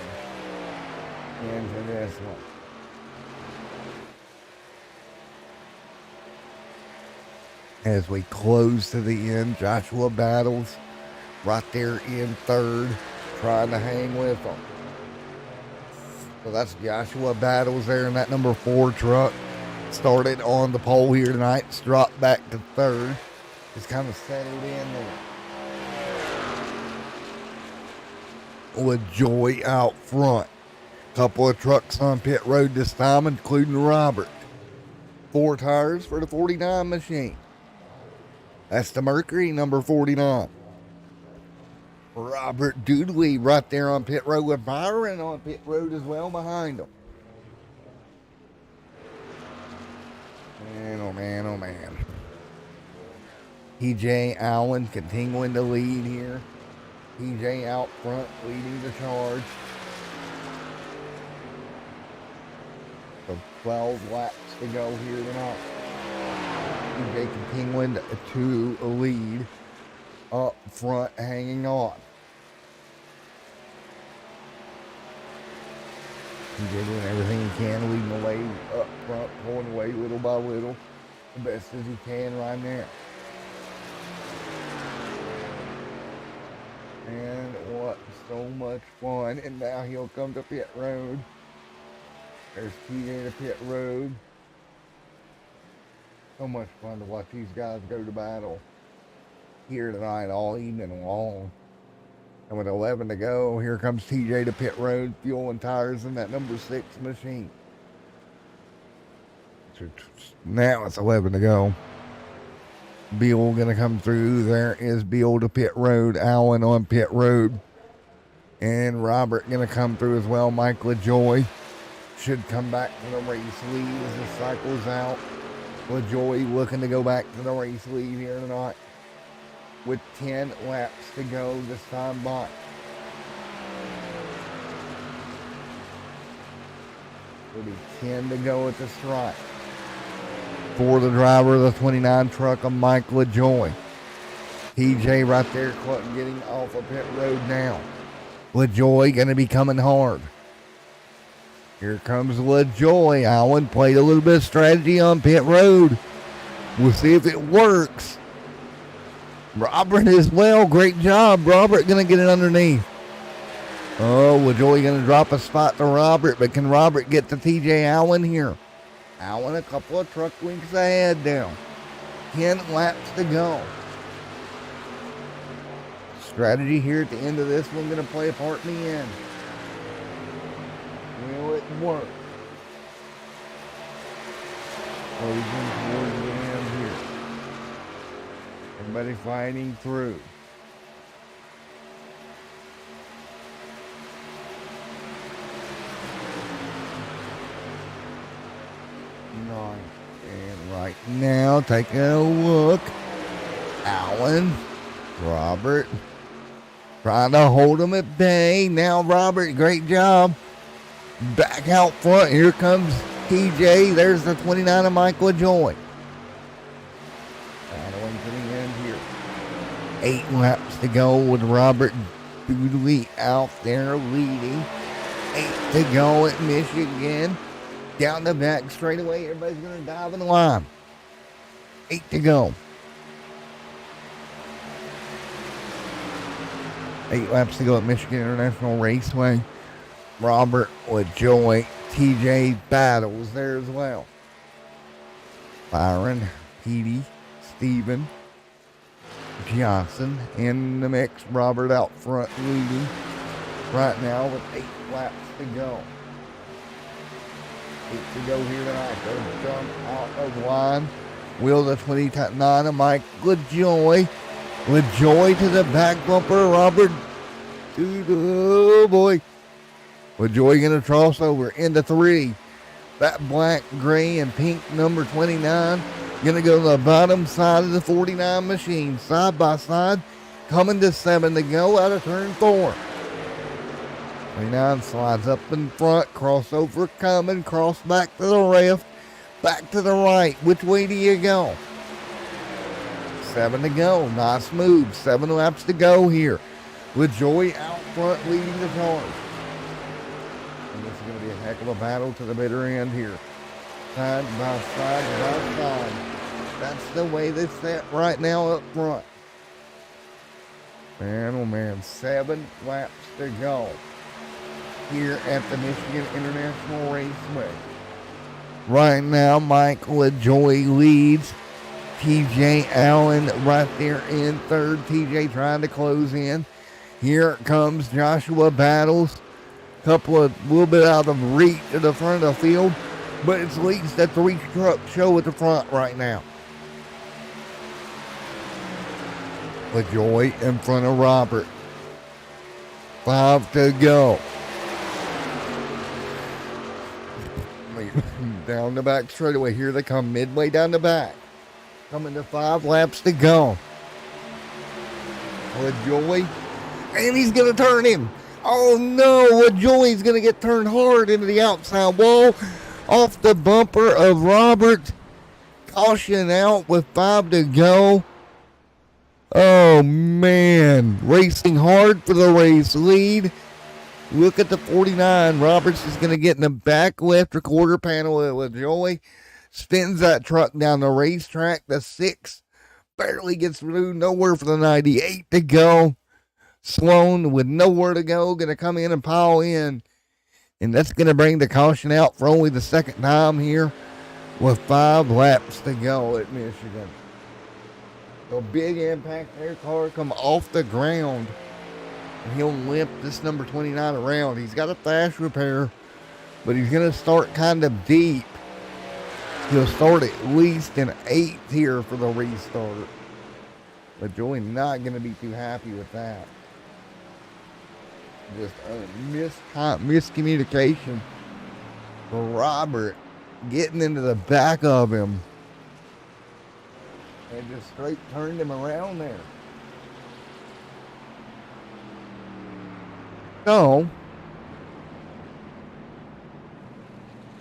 Speaker 2: into this one. As we close to the end, Joshua Battles right there in third, trying to hang with them. So that's Joshua Battles there in that number 4 truck. Started on the pole here tonight, it's dropped back to third. It's kind of settled in there. LaJoy out front. Couple of trucks on pit road this time, including Robert. 4 tires for the 49 machine. That's the Mercury, number 49. Robert Dudley right there on pit road with Byron on pit road as well behind him. Man, oh man, oh man. TJ Allen continuing to lead here. TJ out front leading the charge. So 12 laps to go here tonight. TJ continuing to lead up front, hanging on. TJ doing everything he can, leading the way up front, pulling away little by little, the best as he can right now. And what so much fun. And now he'll come to pit road. There's TJ to pit road. So much fun to watch these guys go to battle here tonight all evening long. And with 11 to go, here comes TJ to pit road, fuel and tires in that number 6 machine. So now it's 11 to go. Beal gonna come through. There is Beal to pit road. Allen on pit road. And Robert gonna come through as well. Mike LaJoy should come back to the race lead as the cycle's out. LaJoy looking to go back to the race lead here tonight with 10 laps to go this time by. It'll be 10 to go at the stripe. For the driver of the 29 truck of Mike LaJoy. TJ right there getting off of pit road now. LaJoy going to be coming hard. Here comes LaJoy. Allen played a little bit of strategy on pit road. We'll see if it works. Robert as well. Great job. Robert going to get it underneath. Oh, LaJoy going to drop a spot to Robert, but can Robert get to TJ Allen here? Allen a couple of truck lengths ahead now. 10 laps to go. Strategy here at the end of this one going to play a part in the end. Will it work? Closing towards the end here. Everybody fighting through. 9. And right now, take a look. Allen, Robert, trying to hold him at bay. Now, Robert, great job. Back out front. Here comes TJ. There's the 29 of Michael Joy. Battling to the end here. 8 laps to go with Robert Dooley out there leading. 8 to go at Michigan. Down the back straightaway. Everybody's going to dive in the line. 8 to go. 8 laps to go at Michigan International Raceway. Robert with Joy. TJ battles there as well. Byron, Petey, Steven, Johnson in the mix. Robert out front leading right now with 8 laps to go. 8 to go here tonight. They'll jump out of line. Will the 29 of Mike LaJoy. LaJoy to the back bumper. Robert to the, oh boy. LaJoy going to cross over into 3. That black, gray, and pink number 29 going to go to the bottom side of the 49 machine. Side by side. Coming to 7 to go out of turn 4. 29 slides up in front. Crossover coming. Cross back to the left. Back to the right. Which way do you go? 7 to go. Nice move. 7 laps to go here. LaJoy out front leading the charge. And this is going to be a heck of a battle to the bitter end here. Side by side by side. That's the way they set right now up front. Man, oh man. 7 laps to go here at the Michigan International Raceway. Right now, Mike LaJoy leads. TJ Allen right there in third. TJ trying to close in. Here comes Joshua Battles. Couple of little bit out of reach to the front of the field, but it's at least that 3 truck show at the front right now. LaJoy in front of Robert. 5 to go. Down the back straightaway. Here they come midway down the back. Coming to 5 laps to go. LaJoy. And he's going to turn him. Oh no, LaJoy's going to get turned hard into the outside wall. Off the bumper of Robert. Caution out with 5 to go. Oh man. Racing hard for the race lead. Look at the 49. Roberts is going to get in the back left quarter panel with LaJoy. Spins that truck down the racetrack. The 6 barely gets through. Nowhere for the 98 to go. Sloan with nowhere to go. Going to come in and pile in. And that's going to bring the caution out for only the second time here with 5 laps to go at Michigan. So big impact there. Car come off the ground. And he'll limp this number 29 around. He's got a fast repair, but he's going to start kind of deep. He'll start at least in 8th here for the restart. But LaJoy not going to be too happy with that. Just a miscommunication for Robert getting into the back of him. And just straight turned him around there. So,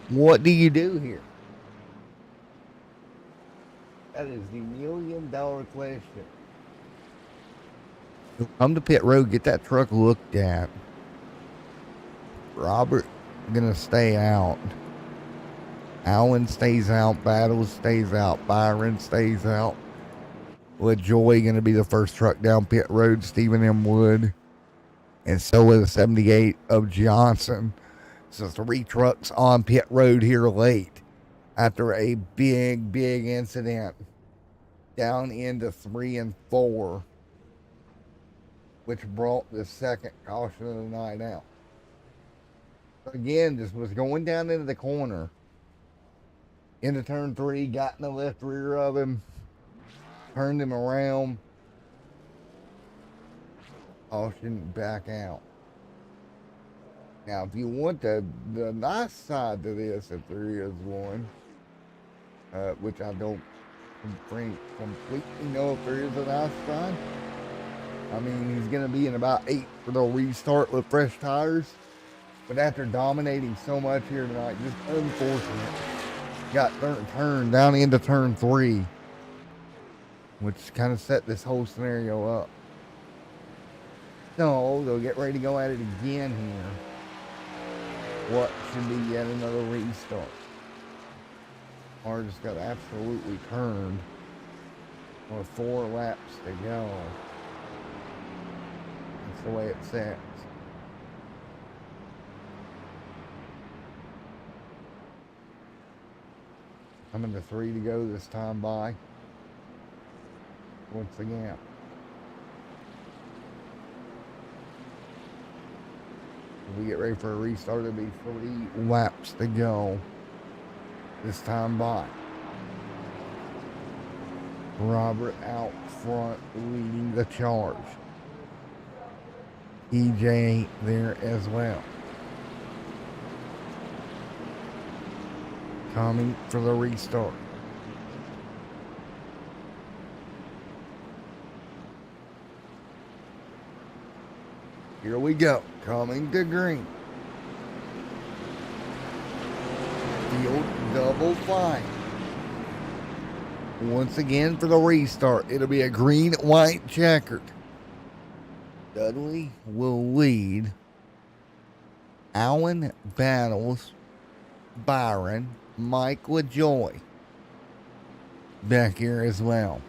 Speaker 2: what do you do here? That is the $1 million question. Come to pit road, get that truck looked at. Robert gonna stay out. Allen stays out. Battles stays out. Byron stays out. LaJoy gonna be the first truck down pit road. Stephen M. Wood. And so is the 78 of Johnson. So 3 trucks on pit road here late after a big incident down into 3 and 4, which brought the second caution of the night out. Again, this was going down into the corner. Into turn 3, got in the left rear of him, turned him around. Caution back out. Now, if you want the nice side to this, if there is one, which I don't completely know if there is an ice ride. I mean, he's going to be in about 8 for the restart with fresh tires. But after dominating so much here tonight, just unfortunate. Got turned down into turn 3, which kind of set this whole scenario up. So they'll get ready to go at it again here. What should be yet another restart. Car just got absolutely turned with 4 laps to go. That's the way it sets. Coming to 3 to go this time by. Once again. We get ready for a restart. It'll be 3 laps to go this time by. Robert out front leading the charge. EJ there as well. Coming for the restart. Here we go. Coming to green. Field double fine. Once again for the restart. It'll be a green, white, checkered. Dudley will lead. Allen battles Byron. Mike LaJoy back here as well.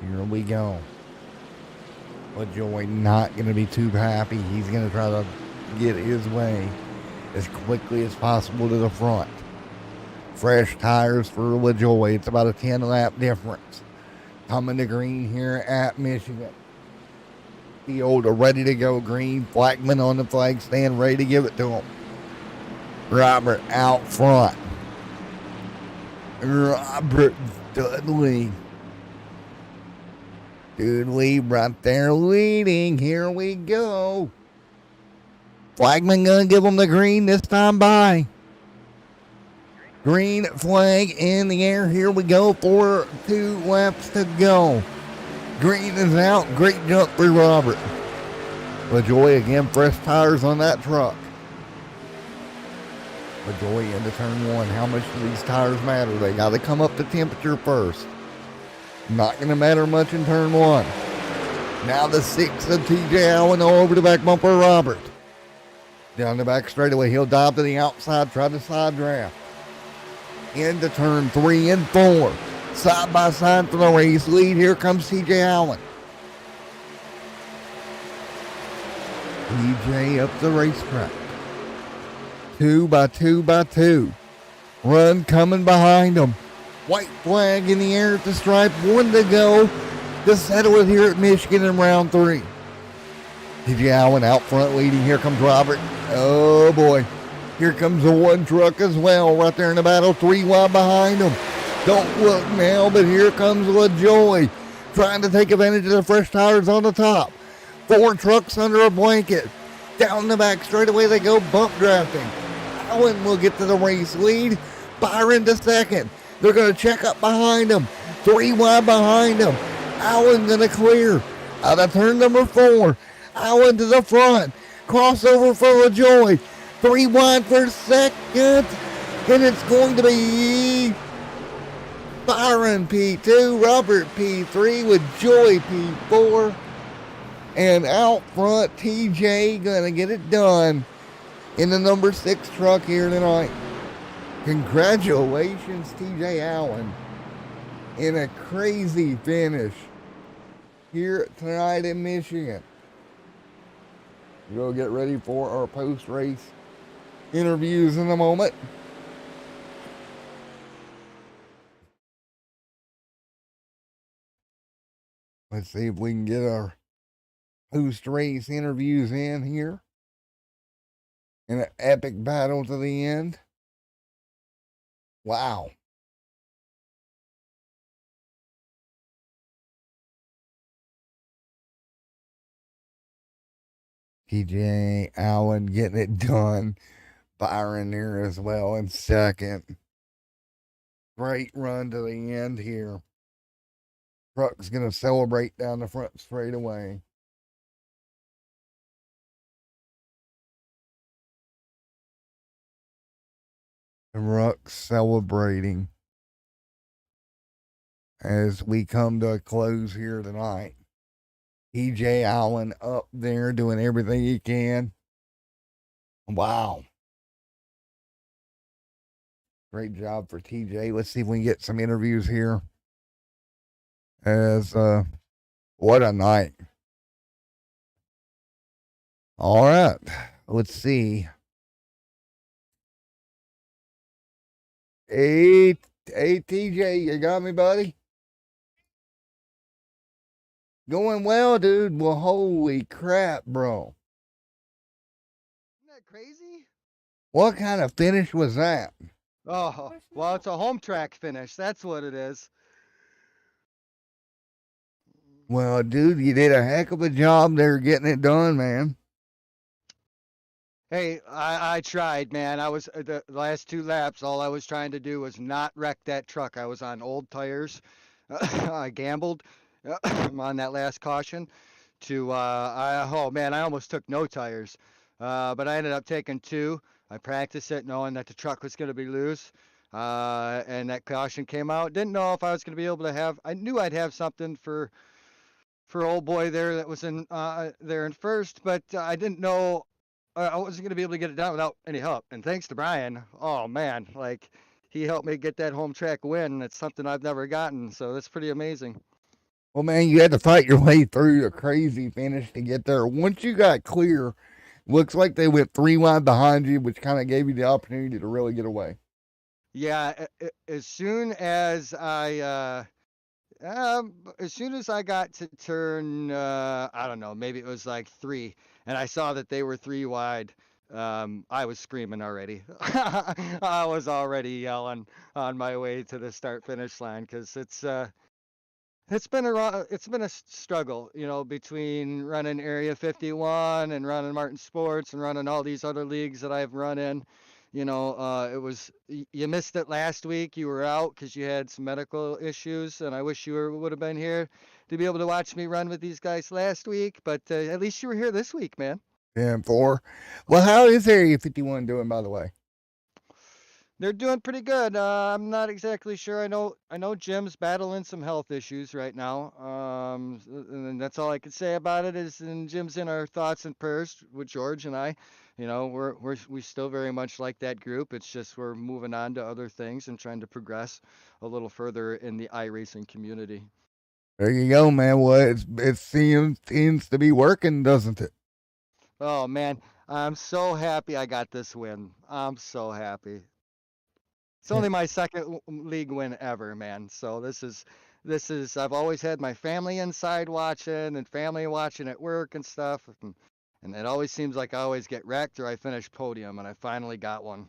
Speaker 2: Here we go. LaJoy not going to be too happy. He's going to try to get his way as quickly as possible to the front. Fresh tires for LaJoy. It's about a 10-lap difference. Coming to green here at Michigan. Field ready to go green. Blackman on the flag stand, ready to give it to him. Robert out front. Robert Dudley. Dudley right there leading. Here we go. Flagman gonna give him the green this time by. Green flag in the air. Here we go for 2 laps to go. Green is out. Great jump for Robert. LaJoy again, fresh tires on that truck. LaJoy into turn 1. How much do these tires matter? They got to come up to temperature first. Not going to matter much in turn 1. Now the 6 of TJ Allen over the back bumper, Robert. Down the back straightaway. He'll dive to the outside, try to side draft. Into turn 3 and 4. Side by side for the race lead. Here comes TJ Allen. TJ up the racetrack. 2 by 2 by 2. Run coming behind them. White flag in the air at the stripe. 1 to go to settle it here at Michigan in round 3. TJ Allen out front leading. Here comes Robert. Oh boy. Here comes the 1 truck as well. Right there in the battle. 3 wide behind them. Don't look now, but here comes LaJoy. Trying to take advantage of the fresh tires on the top. 4 trucks under a blanket. Down the back straightaway they go, bump drafting. Allen will get to the race lead. Byron to second. They're going to check up behind him. 3 wide behind him. Allen going to clear. Out of turn number 4. Allen to the front. Crossover for LaJoy. 3 wide for second. And it's going to be Byron P2, Robert P3 with Joy P4. And out front, TJ going to get it done in the number 6 truck here tonight. Congratulations, TJ Allen, in a crazy finish here tonight in Michigan. We'll get ready for our post-race interviews in a moment. Let's see if we can get our post-race interviews in here. In an epic battle to the end. Wow. TJ Allen getting it done. Byron there as well in second. Great run to the end here. Truck's going to celebrate down the front straightaway. Truck celebrating as we come to a close here tonight. TJ Allen up there doing everything he can. Wow. Great job for TJ. Let's see if we can get some interviews here. As what a night. All right. Let's see. Hey TJ, you got me, buddy? Going well, dude. Well, holy crap, bro.
Speaker 3: Isn't that crazy?
Speaker 2: What kind of finish was that?
Speaker 3: Oh, well, it's a home track finish. That's what it is.
Speaker 2: Well, dude, you did a heck of a job there getting it done, man.
Speaker 3: Hey, I tried, man. I was the last two laps. All I was trying to do was not wreck that truck. I was on old tires. I gambled on that last caution. Oh man, I almost took no tires, but I ended up taking two. I practiced it knowing that the truck was going to be loose, and that caution came out. Didn't know if I was going to be able to have. I knew I'd have something for old boy there that was in there in first, but I didn't know I wasn't going to be able to get it down without any help. And thanks to Brian, oh man, like he helped me get that home track win. It's something I've never gotten, so that's pretty amazing.
Speaker 2: Well, man, you had to fight your way through a crazy finish to get there. Once you got clear, looks like they went 3 wide behind you, which kind of gave you the opportunity to really get away.
Speaker 3: Yeah, as soon as as soon as I got to turn, I don't know, maybe it was like three, and I saw that they were three wide. I was screaming already. I was already yelling on my way to the start finish line because it's been a struggle, you know, between running Area 51 and running Martin Sports and running all these other leagues that I've run in. You know, you missed it last week. You were out because you had some medical issues, and I wish would have been here to be able to watch me run with these guys last week. But at least you were here this week, man.
Speaker 2: 10-4. Well, how is Area 51 doing, by the way?
Speaker 3: They're doing pretty good. I'm not exactly sure. I know Jim's battling some health issues right now. And that's all I can say about it is, and Jim's in our thoughts and prayers with George and I. You know, we still very much like that group. It's just we're moving on to other things and trying to progress a little further in the iRacing community.
Speaker 2: There you go, man. Well, it seems to be working, doesn't it?
Speaker 3: Oh man, I'm so happy I got this win. I'm so happy. It's only my second league win ever, man. So this is I've always had my family inside watching and family watching at work and stuff, and it always seems like I always get wrecked or I finish podium, and I finally got one.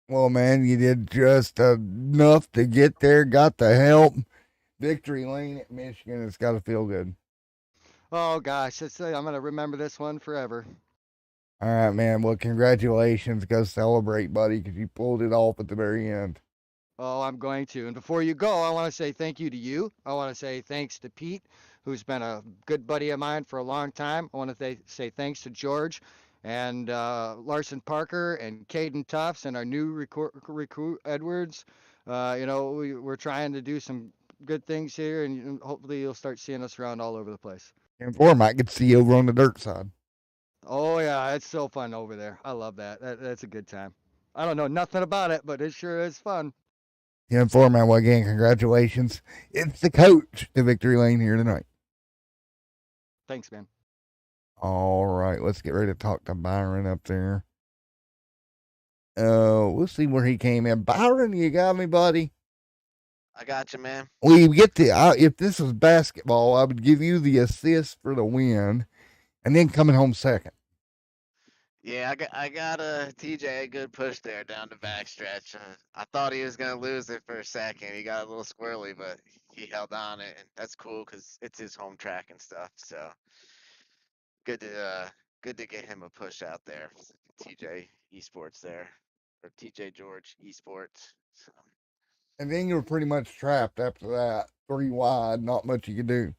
Speaker 2: Well, man, you did just enough to get there, got the help. Victory lane at Michigan. It's got to feel good.
Speaker 3: Oh gosh, I'm gonna remember this one forever.
Speaker 2: All right, man. Well, congratulations. Go celebrate, buddy, because you pulled it off at the very end.
Speaker 3: Oh, I'm going to. And before you go, I want to say thank you to you. I want to say thanks to Pete, who's been a good buddy of mine for a long time. I want to say thanks to George and Larson Parker and Caden Tufts and our new recruit Edwards. We're trying to do some good things here, and hopefully you'll start seeing us around all over the place.
Speaker 2: And four might get to see you over on the dirt side.
Speaker 3: Oh yeah, it's so fun over there. I love that. That's a good time. I don't know nothing about it, but it sure is fun.
Speaker 2: And four, man. Well, again, congratulations. It's the coach to Victory Lane here tonight.
Speaker 3: Thanks, man.
Speaker 2: All right, let's get ready to talk to Byron up there. We'll see where he came in. Byron, you got me, buddy.
Speaker 4: I got you, man.
Speaker 2: We get the if this was basketball, I would give you the assist for the win, and then coming home second.
Speaker 4: Yeah, I got a TJ a good push there down the backstretch. I thought he was gonna lose it for a second. He got a little squirrely, but he held on it, and that's cool because it's his home track and stuff. So good to good to get him a push out there. TJ Esports there, or TJ George Esports. So.
Speaker 2: And then you were pretty much trapped after that. 3 wide, not much you could do.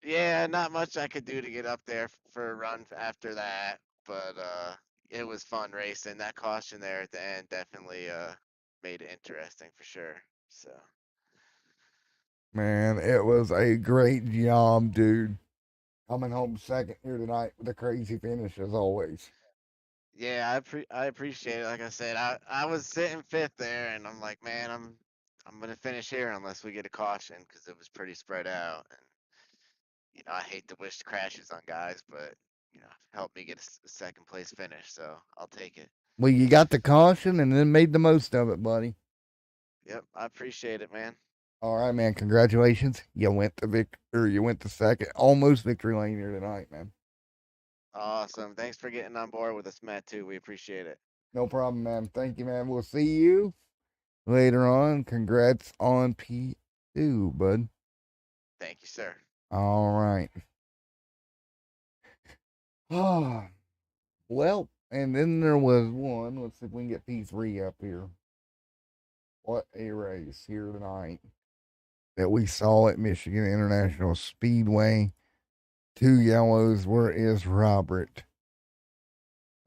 Speaker 4: Yeah, not much I could do to get up there for a run after that, but it was fun racing. That caution there at the end definitely made it interesting for sure. So
Speaker 2: Man, it was a great job, dude. Coming home second here tonight with a crazy finish as always.
Speaker 4: yeah, I appreciate it. Like I said, I was sitting fifth there, and I'm like, man, I'm gonna finish here unless we get a caution because it was pretty spread out. And I hate to wish crashes on guys, but help me get a second place finish, so I'll take it.
Speaker 2: Well, you got the caution and then made the most of it, buddy.
Speaker 4: Yep, I appreciate it, man.
Speaker 2: All right, man. Congratulations. You went to you went to second, almost victory lane here tonight, man.
Speaker 4: Awesome. Thanks for getting on board with us, Matt, too. We appreciate it.
Speaker 2: No problem, man. Thank you, man. We'll see you later on. Congrats on P2, bud.
Speaker 4: Thank you, sir.
Speaker 2: All right. Oh, well, and then there was one. Let's see if we can get P3 up here. What a race here tonight that we saw at Michigan International Speedway. 2 yellows. Where is Robert?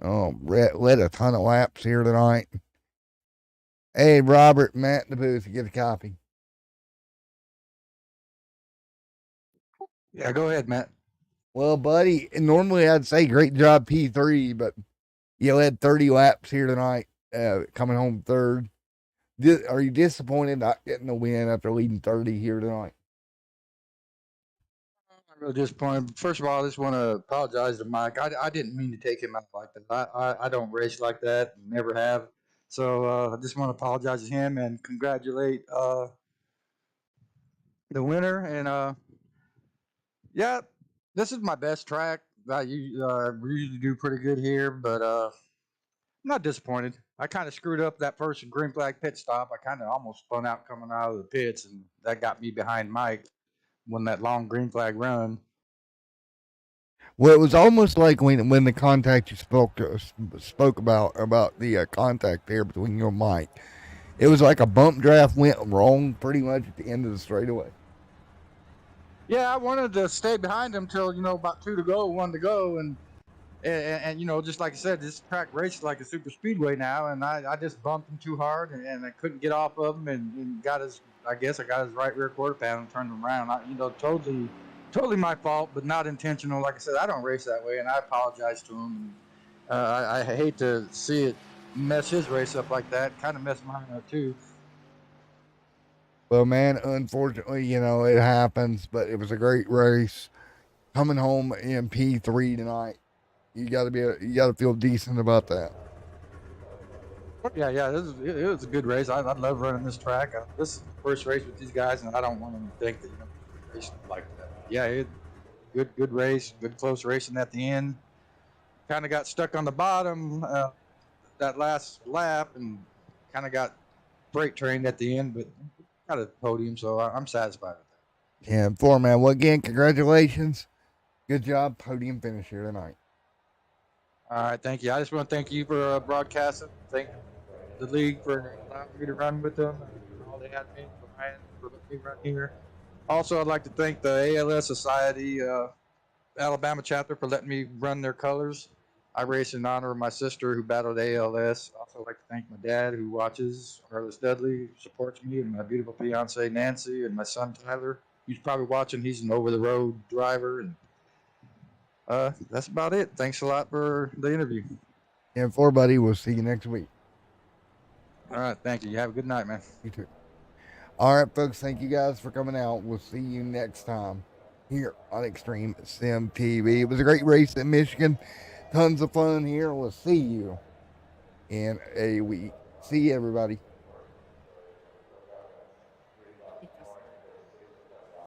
Speaker 2: Oh, Brett led a ton of laps here tonight. Hey, Robert, Matt in the booth, get a copy.
Speaker 5: Yeah, go ahead, Matt.
Speaker 2: Well, buddy, normally I'd say great job P3, but you led 30 laps here tonight, coming home third. Are you disappointed not getting the win after leading 30 here tonight?
Speaker 5: I'm really disappointed. First of all, I just want to apologize to Mike. I didn't mean to take him out like that. I don't race like that, never have. So I just want to apologize to him and congratulate the winner. And yeah, this is my best track. I usually do pretty good here, but I'm not disappointed. I kind of screwed up that first green flag pit stop. I kind of almost spun out coming out of the pits, and that got me behind Mike when that long green flag run.
Speaker 2: Well, it was almost like when the contact you spoke about the contact there between you and Mike. It was like a bump draft went wrong pretty much at the end of the straightaway.
Speaker 5: Yeah, I wanted to stay behind him till about 1 to go, and just like I said, this track races like a super speedway now, and I just bumped him too hard, and I couldn't get off of him, and got his. I guess I got his right rear quarter panel and turned him around. Totally my fault, but not intentional. Like I said, I don't race that way, and I apologize to him. I hate to see it mess his race up like that. Kind of messed mine up too.
Speaker 2: Well, man, unfortunately, it happens, but it was a great race. Coming home in P3 tonight, you got to feel decent about that.
Speaker 5: Yeah, it was a good race. I love running this track. This is the first race with these guys, and I don't want them to think that racing like that. Yeah, good race, good close racing at the end. Kind of got stuck on the bottom that last lap, and kind of got freight trained at the end, but got a podium, so I'm satisfied with that.
Speaker 2: Yeah, man. Well, again, congratulations. Good job, podium finish here tonight.
Speaker 5: All right, thank you. I just want to thank you for broadcasting. Thank the league for allowing me to run with them, and all they had me for letting me run here. Also, I'd like to thank the ALS Society Alabama chapter for letting me run their colors. I race in honor of my sister who battled ALS. Also, like to thank my dad who watches, Carlos Dudley, who supports me, and my beautiful fiance Nancy, and my son Tyler. He's probably watching. He's an over-the-road driver, and that's about it. Thanks a lot for the interview.
Speaker 2: And buddy, we'll see you next week.
Speaker 5: All right, thank you. You have a good night, man.
Speaker 2: You too. All right, folks, thank you guys for coming out. We'll see you next time here on Extreme Sim TV. It was a great race in Michigan. Tons of fun here. We'll see you in a week. See you, everybody.